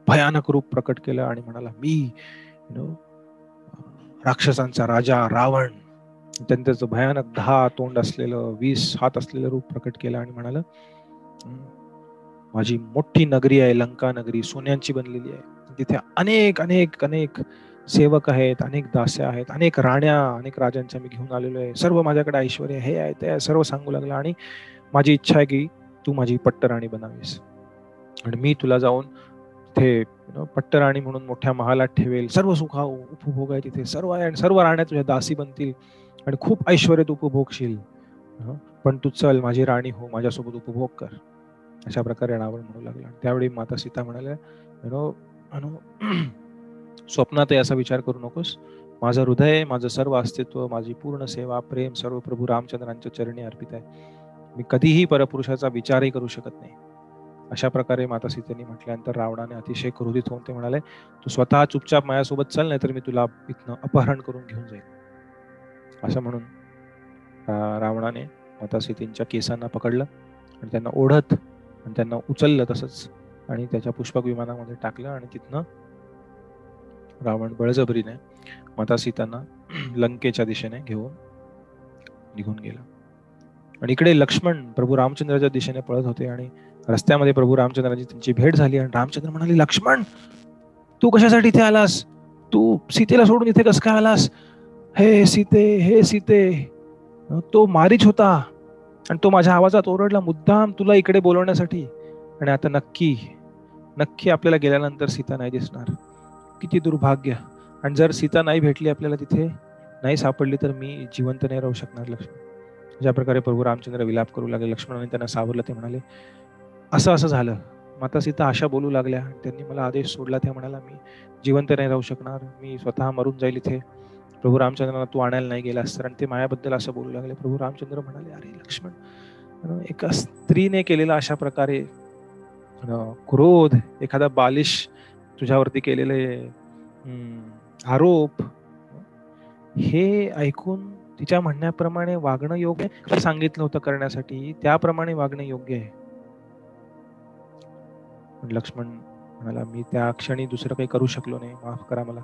भयानक रूप प्रकट केलं आणि म्हणाला मी राक्षसांचा राजा रावण. त्यांनी त्याचं भयानक 10 तोंड असलेलं 20 हात असलेलं रूप प्रकट केलं आणि म्हणाला माझी मोठी नगरी आहे, लंका नगरी सोन्यांची बनलेली आहे. तिथे अनेक अनेक अनेक सेवक आहेत, अनेक दास्या आहेत, अनेक राण्या, अनेक राजांच्या मी घेऊन आलेलो आहे. सर्व माझ्याकडे ऐश्वर हे आहे ते सर्व सांगू लागला. आणि माझी इच्छा आहे की तू माझी पट्टराणी बनावीस आणि मी तुला जाऊन तिथे पट्टराणी म्हणून मोठ्या महालात ठेवेल. सर्व सुखा उपभोग आहे तिथे, सर्व आहे आणि सर्व राण्या तुझ्या दासी बनतील आणि खूप ऐश्वर्यात उपभोगशील. पण तू चल माझी राणी हो, माझ्यासोबत उपभोग कर. अशा प्रकारे रावण म्हणू लागला. त्यावेळी माता सीता म्हणाल्या स्वप्नातही असा विचार करू नकोस. माझं हृदय, माझं सर्व अस्तित्व, माझी पूर्ण सेवा प्रेम सर्व प्रभू रामचंद्रांच्या चरणी अर्पित आहे. मी कधीही परपुरुषाचा विचारही करू शकत नाही. अशा प्रकारे माता सीतेने म्हटल्यानंतर रावणाने अतिशय क्रोधित होऊन ते म्हणाले तू स्वतः चुपचाप माझ्यासोबत चल, नाही तर मी तुला इथनं अपहरण करून घेऊन जाईल. असं म्हणून रावणाने माता सीतेच्या केसांना पकडलं आणि त्यांना ओढत आणि त्यांना उचललं तसंच आणि त्याच्या पुष्पक विमानामध्ये टाकलं. आणि तिथनं रावण बळजबरीने माता सीतांना लंकेच्या दिशेने घेऊन निघून गेला. आणि इकडे लक्ष्मण प्रभू रामचंद्राच्या दिशेने पळत होते आणि रस्त्यामध्ये प्रभू रामचंद्राची त्यांची भेट झाली. आणि रामचंद्र म्हणाले लक्ष्मण तू कशासाठी इथे आलास, तू सीतेला सोडून इथे कसं काय आलास. हे सीते, हे सीते, तो मारीच होता आणि तो माझ्या आवाजात ओरडला मुद्दाम तुला इकडे बोलवण्यासाठी. आणि आता नक्की नक्की आपल्याला गेल्यानंतर सीता नाही दिसणार. किती दुर्भाग्य. आणि जर सीता नाही भेटली आपल्याला, तिथे नाही सापडली, तर मी जिवंत नाही राहू शकणार लक्ष्मण. ज्या प्रकारे प्रभू रामचंद्र विलाप करू लागले, लक्ष्मणाने त्यांना सावरलं. ते म्हणाले असं असं झालं. माता सीता अशा बोलू लागल्या, त्यांनी मला आदेश सोडला. त्या म्हणाला मी जिवंत नाही राहू शकणार, मी स्वतः मरून जाईल इथे. प्रभू रामचंद्रांना तू आणायला नाही गेलास तर, आणि ते मायाबद्दल असं बोलू लागले. प्रभू रामचंद्र म्हणाले, अरे लक्ष्मण, एका स्त्रीने केलेला अशा प्रकारे क्रोध, एखादा बालिश तुझ्यावरती केलेले आरोप, हे ऐकून तिच्या म्हणण्याप्रमाणे वागणं योग्य आहे. सांगितलं होतं करण्यासाठी त्याप्रमाणे वागणं योग्य आहे. लक्ष्मण म्हणाला, मी त्या क्षणी दुसरं काही करू शकलो नाही, माफ करा मला.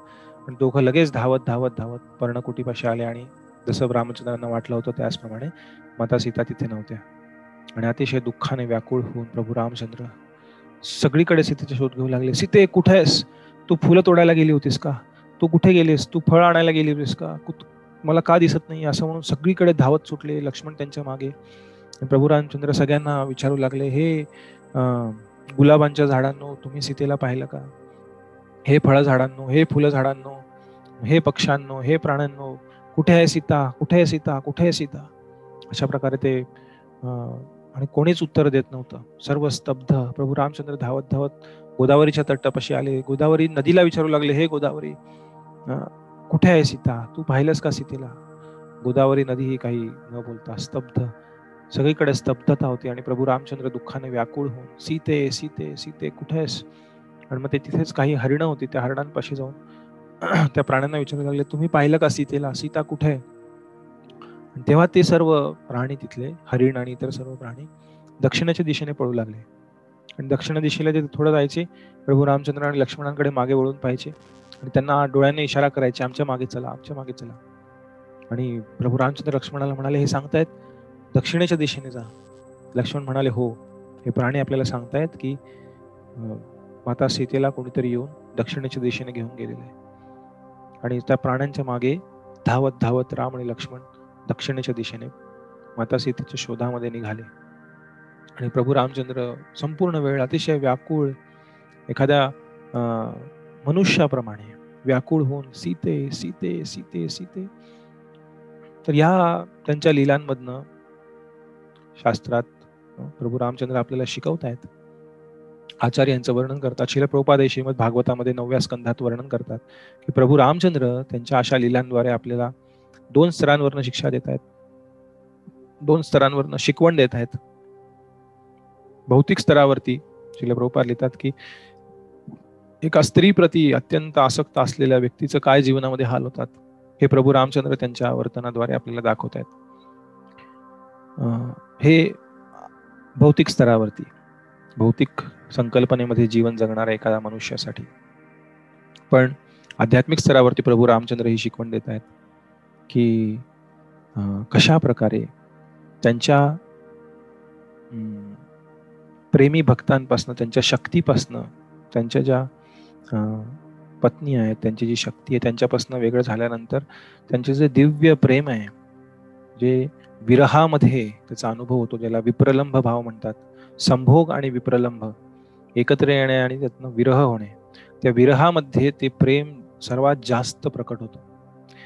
पण दोघं लगेच धावत धावत धावत पर्णकुटीपाशी आले, आणि जसं रामचंद्रांना वाटलं होतं त्याचप्रमाणे माता सीता तिथे नव्हत्या. आणि अतिशय दुःखाने व्याकुळ होऊन प्रभू रामचंद्र सगळीकडे सीतेचा शोध घेऊ लागले. सीते, कुठे आहेस? तू फुलं तोडायला गेली होतीस का? तू कुठे गेलीस? तू फळ आणायला गेली होतीस का? मला का दिसत नाही? असं म्हणून सगळीकडे धावत सुटले. लक्ष्मण त्यांच्या मागे. प्रभू रामचंद्र सगळ्यांना विचारू लागले, हे गुलाबांच्या झाडांनो, तुम्ही सीतेला पाहिलं का? हे फळ झाडांनो, हे फुलं झाडांनो, हे पक्ष्यांनो, हे प्राण्यांनो, कुठे आहे सीता? कुठे आहे सीता? कुठे आहे सीता? अशा प्रकारे ते आणि कोणीच उत्तर देत नव्हतं. सर्व स्तब्ध. प्रभू रामचंद्र धावत धावत गोदावरीच्या तटापाशी आले. गोदावरी नदीला विचारू लागले, हे गोदावरी, कुठे आहे सीता? तू पाहिलंस का सीतेला? गोदावरी नदी ही काही न बोलता स्तब्ध. सगळीकडे स्तब्धता होती. आणि प्रभू रामचंद्र दुःखाने व्याकुळ होऊन, सीते, सीते, सीते, कुठे आहेस? आणि मग ते तिथेच काही हरिणं होती. त्या हरिणांपाशी जाऊन त्या प्राण्यांना विचारू लागले, तुम्ही पाहिलं का सीतेला? सीता कुठे आहे? तेव्हा ते सर्व प्राणी, तिथले हरिण आणि इतर सर्व प्राणी दक्षिणेच्या दिशेने पळू लागले. आणि दक्षिण दिशेला ते थोडं जायचे. प्रभू रामचंद्र आणि लक्ष्मणांकडे मागे वळून पाहायचे आणि त्यांना डोळ्याने इशारा करायचे, आमच्या मागे चला, आमच्या मागे चला. आणि प्रभू रामचंद्र लक्ष्मणाला म्हणाले, हे सांगतायत दक्षिणेच्या दिशेने जा. लक्ष्मण म्हणाले, हो, हे प्राणी आपल्याला सांगतायत की माता सीतेला कोणीतरी येऊन दक्षिणेच्या दिशेने घेऊन गेलेले आहे. आणि त्या प्राण्यांच्या मागे धावत धावत राम आणि लक्ष्मण दक्षिणेच्या दिशेने माता सीतेच्या शोधामध्ये निघाले. आणि प्रभू रामचंद्र संपूर्ण वेळ अतिशय व्याकुळ, एखाद्या मनुष्याप्रमाणे व्याकुळ होऊन, सीते, सीते, सीते, सीते. तर या त्यांच्या लीलांमधनं शास्त्रात प्रभू रामचंद्र आपल्याला शिकवतायत. आचार्य यांचं वर्णन करतात. श्रील प्रभुपाद श्रीमद भागवतामध्ये 9व्या स्कंधात वर्णन करतात की प्रभू रामचंद्र त्यांच्या अशा लीलांद्वारे आपल्याला 2 स्तरांवरनं शिक्षा देत आहेत, 2 स्तरांवरनं शिकवण देत आहेत. भौतिक स्तरावरती श्रील प्रभुपाद लिहितात की एका स्त्रीप्रती अत्यंत आसक्त असलेल्या व्यक्तीचं काय जीवनामध्ये हाल होतात हे प्रभू रामचंद्र त्यांच्या वर्तनाद्वारे आपल्याला दाखवत आहेत. हे भौतिक स्तरावरती, भौतिक संकल्पनेमध्ये जीवन जगणाऱ्या एखाद्या मनुष्यासाठी. पण आध्यात्मिक स्तरावरती प्रभू रामचंद्र ही शिकवण देत आहेत की कशा प्रकारे त्यांच्या प्रेमी भक्तांपासनं, त्यांच्या शक्तीपासनं, त्यांच्या ज्या पत्नी आहेत, त्यांची जी शक्ती आहे त्यांच्यापासून वेगळं झाल्यानंतर त्यांचे जे दिव्य प्रेम आहे, जे विरहामध्ये त्याचा अनुभव होतो, ज्याला विप्रलंभ भाव म्हणतात. संभोग आणि विप्रलंभ एकत्र येणे आणि त्यातनं विरह होणे, त्या विरहामध्ये ते प्रेम सर्वात जास्त प्रकट होतं.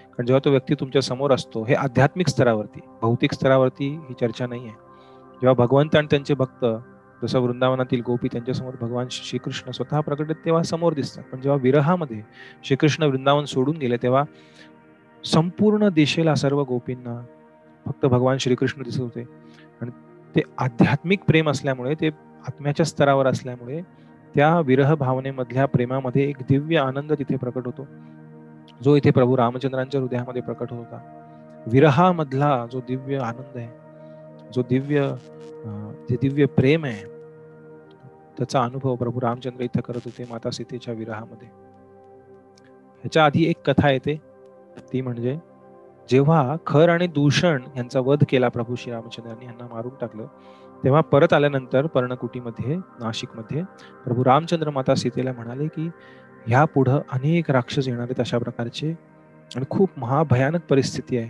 कारण जेव्हा तो व्यक्ती तुमच्या समोर असतो, हे आध्यात्मिक स्तरावरती, भौतिक स्तरावरती ही चर्चा नाही आहे. जेव्हा भगवंत आणि त्यांचे भक्त, जसं वृंदावनातील गोपी, त्यांच्यासमोर भगवान श्रीकृष्ण स्वतः प्रकट तेव्हा समोर दिसतात. पण जेव्हा विरहामध्ये श्रीकृष्ण वृंदावन सोडून गेले, तेव्हा संपूर्ण दिशेला, सर्व गोपींना फक्त भगवान श्रीकृष्ण दिसत होते. आणि ते आध्यात्मिक प्रेम असल्यामुळे, ते आत्म्याच्या स्तरावर असल्यामुळे, त्या विरह भावनेमधल्या प्रेमामध्ये एक दिव्य आनंद तिथे प्रकट होतो, जो इथे प्रभू रामचंद्रांच्या हृदयामध्ये प्रकट होता. विरहामधला जो दिव्य आनंद आहे, जो दिव्य प्रेम आहे, त्याचा अनुभव प्रभू रामचंद्र इथं करत होते माता सीतेच्या विरहामध्ये. ह्याच्या आधी एक कथा येते, ती म्हणजे जेव्हा खर आणि दूषण यांचा वध केला प्रभू श्री रामचंद्रांनी, यांना मारून टाकलं, तेव्हा परत आल्यानंतर पर्णकुटीमध्ये, नाशिकमध्ये प्रभू रामचंद्र माता सीतेला म्हणाले की ह्या पुढं अनेक राक्षस येणार आहेत अशा प्रकारचे, आणि खूप महाभयानक परिस्थिती आहे,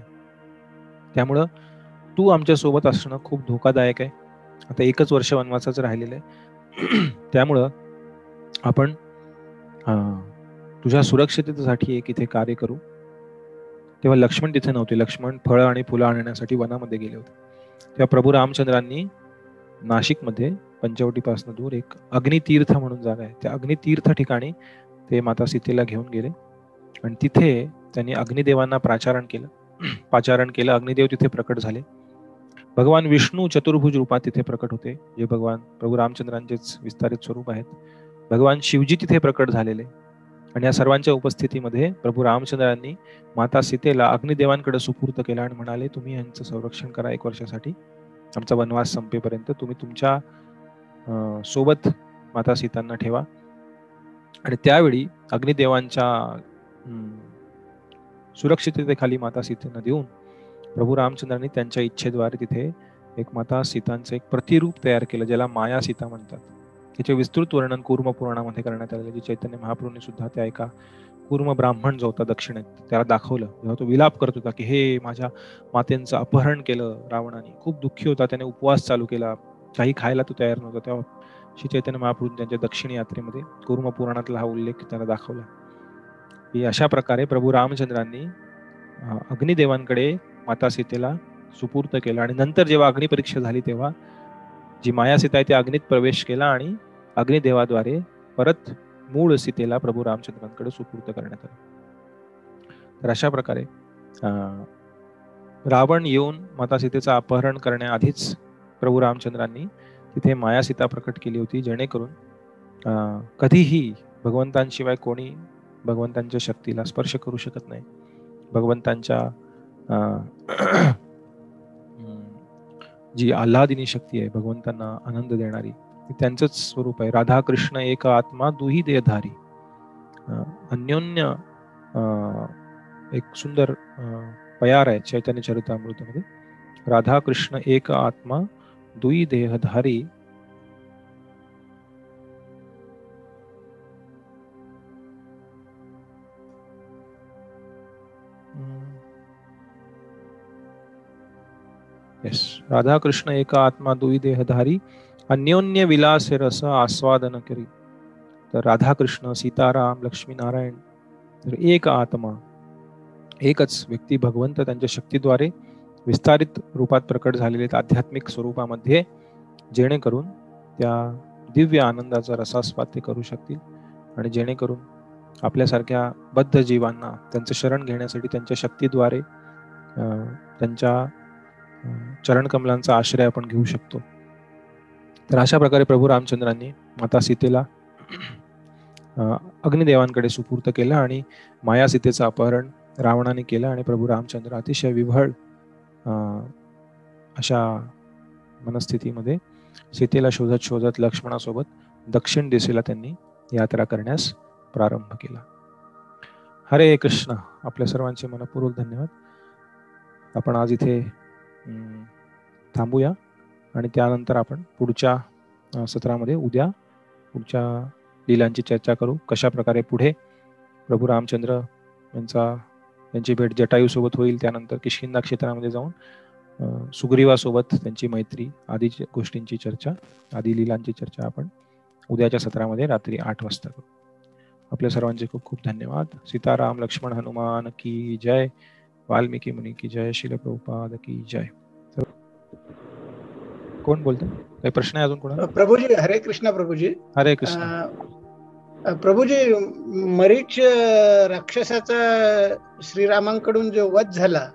त्यामुळं तू आमच्या सोबत असणं खूप धोकादायक आहे. आता 1च वर्ष वनवासाचं राहिलेलं आहे, त्यामुळं आपण तुझ्या सुरक्षिततेसाठी एक इथे कार्य करू. तेव्हा लक्ष्मण तिथे नव्हते. लक्ष्मण फळं आणि फुलं आणण्यासाठी वनामध्ये गेले होते. तेव्हा प्रभू रामचंद्रांनी नाशिकमध्ये पंचवटीपासून दूर एक अग्नितीर्थ म्हणून जागा आहे, त्या अग्नितीर्थ ठिकाणी ते माता सीतेला घेऊन गेले. आणि तिथे त्यांनी अग्निदेवांना पाचारण केलं. अग्निदेव तिथे प्रकट झाले. भगवान विष्णू चतुर्भुज रूपात तिथे प्रकट होते, जे भगवान प्रभू रामचंद्रांचेच विस्तारित स्वरूप आहेत. भगवान शिवजी तिथे प्रकट झालेले. आणि या सर्वांच्या उपस्थितीमध्ये प्रभू रामचंद्रांनी माता सीतेला अग्निदेवांकडे सुपूर्त केला आणि म्हणाले, तुम्ही यांचं संरक्षण करा 1 वर्षासाठी, आमचा वनवास संपेपर्यंत तुम्ही तुमच्या सोबत माता सीतांना ठेवा. आणि त्यावेळी अग्निदेवांच्या सुरक्षिततेखाली माता सीतेंना देऊन प्रभू रामचंद्रांनी त्यांच्या इच्छेद्वारे तिथे एक माता सीतांचं एक प्रतिरूप तयार केलं, ज्याला माया सीता म्हणतात. त्याचे विस्तृत वर्णन कूर्म पुराणामध्ये करण्यात आलेले, जे चैतन्य महाप्रभूंनी सुद्धा त्या एका कूर्म ब्राह्मण जो होता दक्षिणेत त्याला दाखवलं, जेव्हा तो विलाप करत होता की हे माझ्या मातेचं अपहरण केलं रावणाने. खूप दुःखी होता, त्याने उपवास चालू केला, काही खायला तो तयार नव्हता. तेव्हा श्री चैतन्य महाप्रभू त्यांच्या दक्षिण यात्रेमध्ये कूर्म पुराणातला हा उल्लेख त्याला दाखवला की अशा प्रकारे प्रभू रामचंद्रांनी अग्निदेवांकडे माता सीतेला सुपूर्त केलं. आणि नंतर जेव्हा अग्निपरीक्षा झाली तेव्हा जी माया सीता आहे त्या अग्नीत प्रवेश केला आणि अग्निदेवाद्वारे परत मूळ सीतेला प्रभू रामचंद्रांकडे सुपूर्त करण्यात आलं. तर अशा प्रकारे रावण येऊन माता सीतेचं अपहरण करण्याआधीच प्रभू रामचंद्रांनी तिथे माया सीता प्रकट केली होती, जेणेकरून कधीही भगवंतांशिवाय कोणी भगवंतांच्या शक्तीला स्पर्श करू शकत नाही. भगवंतांच्या जी आल्हादिनी शक्ती आहे, भगवंतांना आनंद देणारी, त्यांचंच स्वरूप आहे. राधा कृष्ण एक आत्मा दुही देहधारी. अन्योन्य एक सुंदर पयार आहे चैतन्य चरितामृतमध्ये. राधा कृष्ण एक आत्मा दुई देहधारी. राधा कृष्ण एक आत्मा दुई देहधारी, अन्योन्य विलास रस आस्वादन करी. तर राधा कृष्ण, सीताराम, लक्ष्मी नारायण, तर एक आत्मा, एकच व्यक्ती भगवंत त्यांच्या शक्तीद्वारे विस्तारित रूपात प्रकट झालेले आध्यात्मिक स्वरूपामध्ये, जेणेकरून त्या दिव्य आनंदाचा रसास्वाद ते करू शकतील आणि जेणेकरून आपल्यासारख्या बद्ध जीवांना त्यांचं शरण घेण्यासाठी त्यांच्या शक्तीद्वारे त्यांच्या चरणकमलांचा आश्रय आपण घेऊ शकतो. तर अशा प्रकारे प्रभू रामचंद्रांनी माता सीतेला अग्निदेवांकडे सुपूर्त केलं आणि माया सीतेचं अपहरण रावणाने केलं आणि प्रभू रामचंद्र अतिशय विव्हळ अशा मनस्थितीमध्ये सीतेला शोधत शोधत लक्ष्मणासोबत दक्षिण दिशेला त्यांनी यात्रा करण्यास प्रारंभ केला. हरे कृष्ण. आपल्या सर्वांचे मनपूर्वक धन्यवाद. आपण आज इथे थांबूया आणि त्यानंतर आपण पुढच्या सत्रामध्ये उद्या पुढच्या लीलांची चर्चा करू. कशा प्रकारे पुढे प्रभू रामचंद्र त्यांची भेट जटायू सोबत होईल, त्यानंतर किष्किंधा क्षेत्रामध्ये जाऊन सुग्रीवासोबत त्यांची मैत्री आदी गोष्टींची चर्चा, आदी लीलांची चर्चा आपण उद्याच्या सत्रामध्ये रात्री 8 वाजता करू. आपल्या सर्वांचे खूप खूप धन्यवाद. सीताराम लक्ष्मण हनुमान की जय. वाल्मिकी मुनी की जय. श्रील प्रभुपाद की जय. कोण बोलतो? काही प्रश्न आहे अजून कोणाला? प्रभुजी हरे कृष्ण. प्रभुजी हरे कृष्ण. प्रभुजी, मरीच राक्षसाचा श्रीरामांकडून जो वध झाला,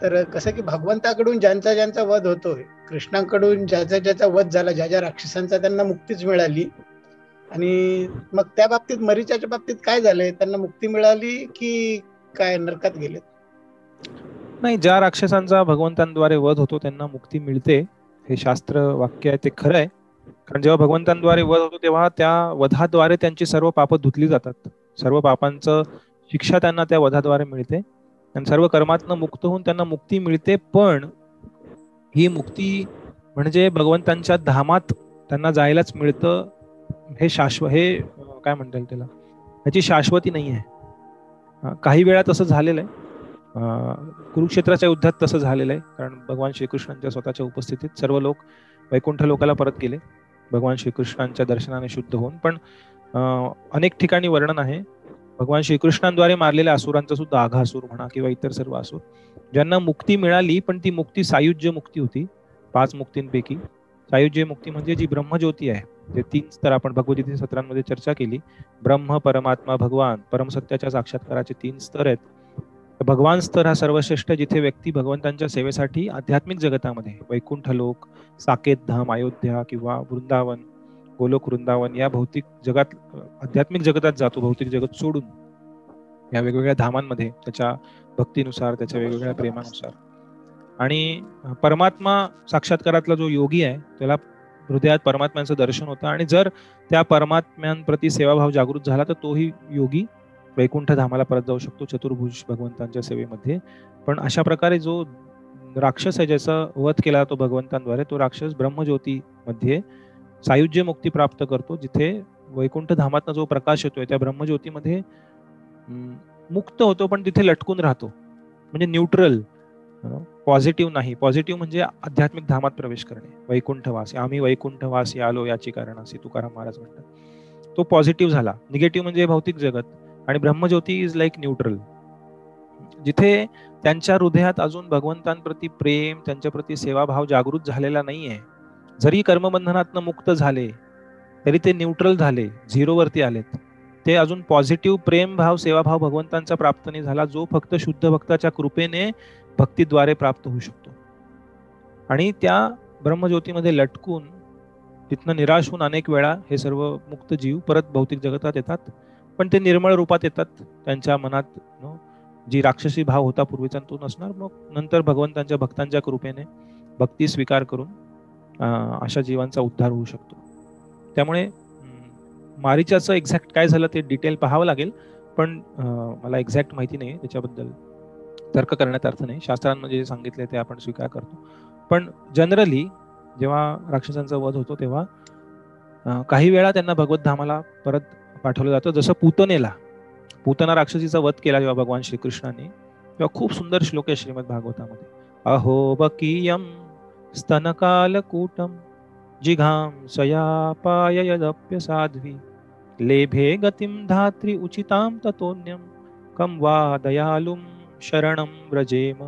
तर कसं की भगवंताकडून ज्यांचा ज्यांचा वध होतोय, कृष्णांकडून ज्याचा ज्याचा वध झाला, ज्या ज्या राक्षसांचा, त्यांना मुक्तीच मिळाली. आणि मग त्या बाबतीत मरीचाच्या बाबतीत काय झालंय? त्यांना मुक्ती मिळाली की काय नरकात गेले? नाही, ज्या राक्षसांचा भगवंतांद्वारे वध होतो त्यांना मुक्ती मिळते, हे शास्त्र वाक्य आहे, ते खरं आहे. कारण जेव्हा भगवंतांद्वारे वध होतो तेव्हा त्या वधाद्वारे त्यांची सर्व पापं धुतली जातात. सर्व पापांचं शिक्षा त्यांना त्या वधाद्वारे मिळते आणि सर्व कर्मातनं मुक्त होऊन त्यांना मुक्ती मिळते. पण ही मुक्ती म्हणजे भगवंतांच्या धामात त्यांना जायलाच मिळतं, हे हे काय म्हणता येईल त्याला, ह्याची शाश्वती नाही आहे. काही वेळा तसं झालेलं आहे. कुरुक्षेत्राच्या युद्धात तसं झालेलं आहे, कारण भगवान श्रीकृष्णांच्या स्वतःच्या उपस्थितीत सर्व लोक वैकुंठ लोकाला परत गेले भगवान श्रीकृष्णांच्या दर्शनाने शुद्ध होऊन. पण अनेक ठिकाणी वर्णन आहे भगवान श्रीकृष्णांद्वारे मारलेल्या असुरांचं सुद्धा, आघासुर म्हणा किंवा इतर सर्व असुर, ज्यांना मुक्ती मिळाली, पण ती मुक्ती सायुज्य मुक्ती होती. 5 मुक्तींपैकी सायुज्य मुक्ती म्हणजे जी ब्रह्मज्योती आहे, ते 3 स्तर आपण भगवद्गीतेच्या सत्रांमध्ये चर्चा केली. ब्रह्म, परमात्मा, भगवान, परमसत्याच्या साक्षात्काराचे 3 स्तर आहेत. भगवान स्तर हा सर्वश्रेष्ठ, जिथे व्यक्ती भगवंतांच्या सेवेसाठी आध्यात्मिक जगतामध्ये वैकुंठ लोक, साकेत धाम, अयोध्या किंवा वृंदावन, गोलोक वृंदावन या भौतिक जगात, आध्यात्मिक जगतात जातो, भौतिक जगत सोडून या वेगवेगळ्या धामांमध्ये त्याच्या भक्तीनुसार, त्याच्या वेगवेगळ्या प्रेमानुसार. आणि परमात्मा साक्षात्कारातला जो योगी आहे त्याला हृदयात परमात्म्यांचं दर्शन होतं, आणि जर त्या परमात्म्यांप्रती सेवाभाव जागृत झाला तर तोही योगी वैकुंठ धामाला परत जाऊ शकतो चतुर्भुज भगवंतांच्या सेवेमध्ये. पण अशा प्रकारे जो राक्षस आहे ज्याचा वध केला तो भगवंतांद्वारे, तो राक्षस ब्रह्मज्योती मध्ये सायुज्य मुक्ती प्राप्त करतो, जिथे वैकुंठ धामातनं जो प्रकाश येतोय त्या ब्रह्मज्योतीमध्ये मुक्त होतो, पण तिथे लटकून राहतो. म्हणजे न्यूट्रल, पॉझिटिव्ह नाही. पॉझिटिव्ह म्हणजे आध्यात्मिक धामात प्रवेश करणे, वैकुंठवासी. आम्ही वैकुंठवासी आलो याची कारणासी, तुकाराम महाराज म्हणतात. तो पॉझिटिव्ह झाला. निगेटिव्ह म्हणजे भौतिक जगत. आणि ब्रह्मज्योती इज लाईक न्यूट्रल, जिथे त्यांच्या हृदयात अजून भगवंतांप्रती प्रेम, त्यांच्याप्रती सेवाभाव जागृत झालेला नाहीये. जरी कर्मबंधनातनं मुक्त झाले तरी ते न्यूट्रल झाले, झिरोवरती आलेत. ते अजून पॉझिटिव्ह प्रेम भाव, सेवाभाव भगवंतांचा प्राप्त नाही झाला, जो फक्त शुद्ध भक्ताच्या कृपेने भक्तीद्वारे प्राप्त होऊ शकतो. आणि त्या ब्रह्मज्योतीमध्ये लटकून तिथनं निराश होऊन अनेक वेळा हे सर्व मुक्त जीव परत भौतिक जगतात येतात, पण ते निर्मळ रूपात येतात. त्यांच्या मनात जी राक्षसी भाव होता पूर्वीचा तो नसणार. मग नंतर भगवंतांच्या भक्तांच्या कृपेने भक्ती स्वीकार करून अशा जीवांचा उद्धार होऊ शकतो. त्यामुळे मारीचाचं एक्झॅक्ट काय झालं ते डिटेल पाहावं लागेल, पण मला एक्झॅक्ट माहिती नाही, त्याच्याबद्दल तर्क करण्यात अर्थ नाही. शास्त्रांमध्ये जे सांगितले ते आपण स्वीकार करतो. पण जनरली जेव्हा राक्षसांचा वध होतो तेव्हा काही वेळा त्यांना भगवत धामाला परत पाठवलं जातं. जसं पूतना राक्षसीचा वध केला जेव्हा भगवान श्रीकृष्णाने, तेव्हा खूप सुंदर श्लोक आहे श्रीमद भागवतामध्ये. अहो बकीयम स्तनकालकूटम जिघाम सयापाययदप्य साध्वी लेभे गतिम धात्री उचिताम ततोन्यम कम वा दयालुम शरणम व्रजेम.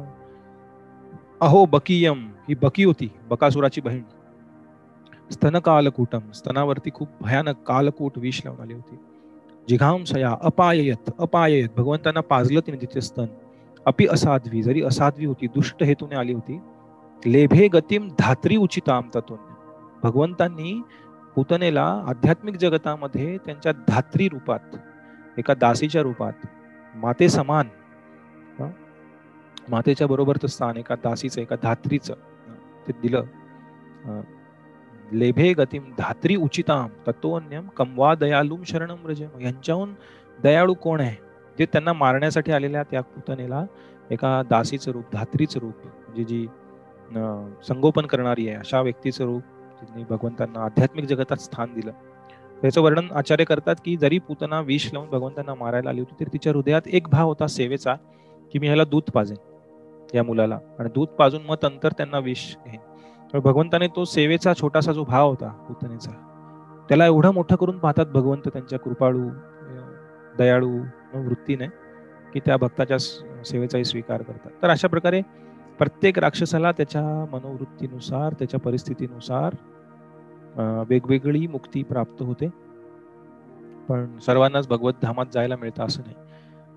अहो बकीयम, ही बकी होती, बकासुराची बहीण. स्तनकालकूटम, स्तनावरती खूप भयानक कालकूट विष लावून आली होती. जिघाम सया अपाययत, भगवंतांना पाजलं तिने तिथे स्तन. अपि असाध्वी, जरी असाध्वी होती, दुष्ट हेतूने आली होती. लेभे गतिम धात्री उचिताम ततोन्यम, भगवंतांनी पूतनेला आध्यात्मिक जगतामध्ये त्यांच्या धात्री रूपात, एका दासीच्या रूपात, माते समान, मातेच्या बरोबरचं स्थान एका दासीचं, एका धात्रीचं ते दिलं. लेभे गतिम धात्री उचिताम ततोन्यम कमवा दयालुम शरणम व्रजेम. यांच्याहून दयाळू कोण आहे, जे त्यांना मारण्यासाठी आलेल्या त्या पूतनेला एका दासीचं रूप, धात्रीचं रूप, म्हणजे जी संगोपन करणारी आहे अशा व्यक्तीचं रूप तिने भगवंतांना आध्यात्मिक जगतात स्थान दिलं. त्याचं वर्णन आचार्य करतात की जरी पूतना विष लावून भगवंतांना मारायला आली होती, तरी तिच्या हृदयात एक भाव होता सेवेचा, की मी ह्याला दूध पाजेन या मुलाला, आणि दूध पाजून मग नंतर त्यांना विष घेईन. भगवंताने तो सेवेचा छोटासा जो भाव होता पूतनेचा, त्याला एवढं मोठं करून पाहतात भगवंत त्यांच्या कृपाळू दयाळू वृत्तीने, की त्या भक्ताच्या सेवेचाही स्वीकार करतात. तर अशा प्रकारे प्रत्येक राक्षसाला त्याच्या मनोवृत्तीनुसार, त्याच्या परिस्थितीनुसार वेगवेगळी मुक्ती प्राप्त होते. पण सर्वांनाच भगवत धामात जायला मिळतं असं नाही.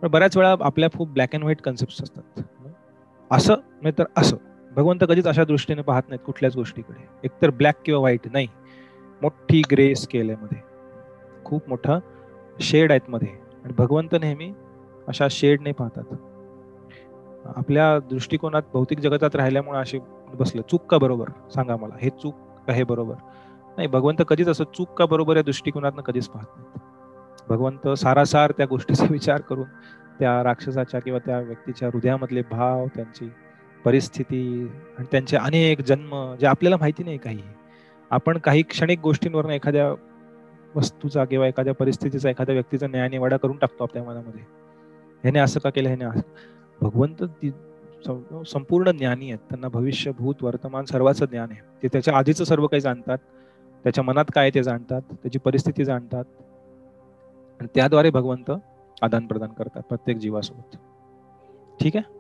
पण बऱ्याच वेळा आपल्या खूप ब्लॅक अँड व्हाईट कन्सेप्ट असतात. असं नाही तर असं, भगवंत कधीच अशा दृष्टीने पाहत नाहीत कुठल्याच गोष्टीकडे, एकतर ब्लॅक किंवा व्हाईट नाही, मोठी ग्रे स्केल आहे मध्ये, खूप मोठा शेड आहेत मध्ये, आणि भगवंत नेहमी अशा शेडने पाहतात. आपल्या दृष्टिकोनात भौतिक जगतात राहिल्यामुळे असे बसलं, चूक का बरोबर सांगा मला, हे चूक का हे बरोबर नाही. भगवंत कधीच असं चूक का बरोबर या दृष्टिकोनातनं कधीच पाहत नाहीत. भगवंत सारासार त्या गोष्टीचा विचार करून त्या राक्षसाच्या किंवा त्या व्यक्तीच्या हृदयामधले भाव, त्यांची परिस्थिती आणि त्यांचे अनेक जन्म जे आपल्याला माहिती नाही, काही आपण काही क्षणिक गोष्टींवरून एखाद्या वस्तूचा किंवा एखाद्या परिस्थितीचा, एखाद्या व्यक्तीचा न्यायनिवाडा करून टाकतो आपल्या मनामध्ये, ह्याने असं का केलं, ह्याने असं. भगवंत संपूर्ण ज्ञानी आहेत, त्यांना भविष्य भूत वर्तमान सर्वांचं ज्ञान आहे. ते त्याच्या आधीचं सर्व काही जाणतात, त्याच्या मनात काय ते जाणतात, त्याची परिस्थिती जाणतात, आणि त्याद्वारे भगवंत आदान प्रदान करतात प्रत्येक जीवासोबत. ठीक आहे.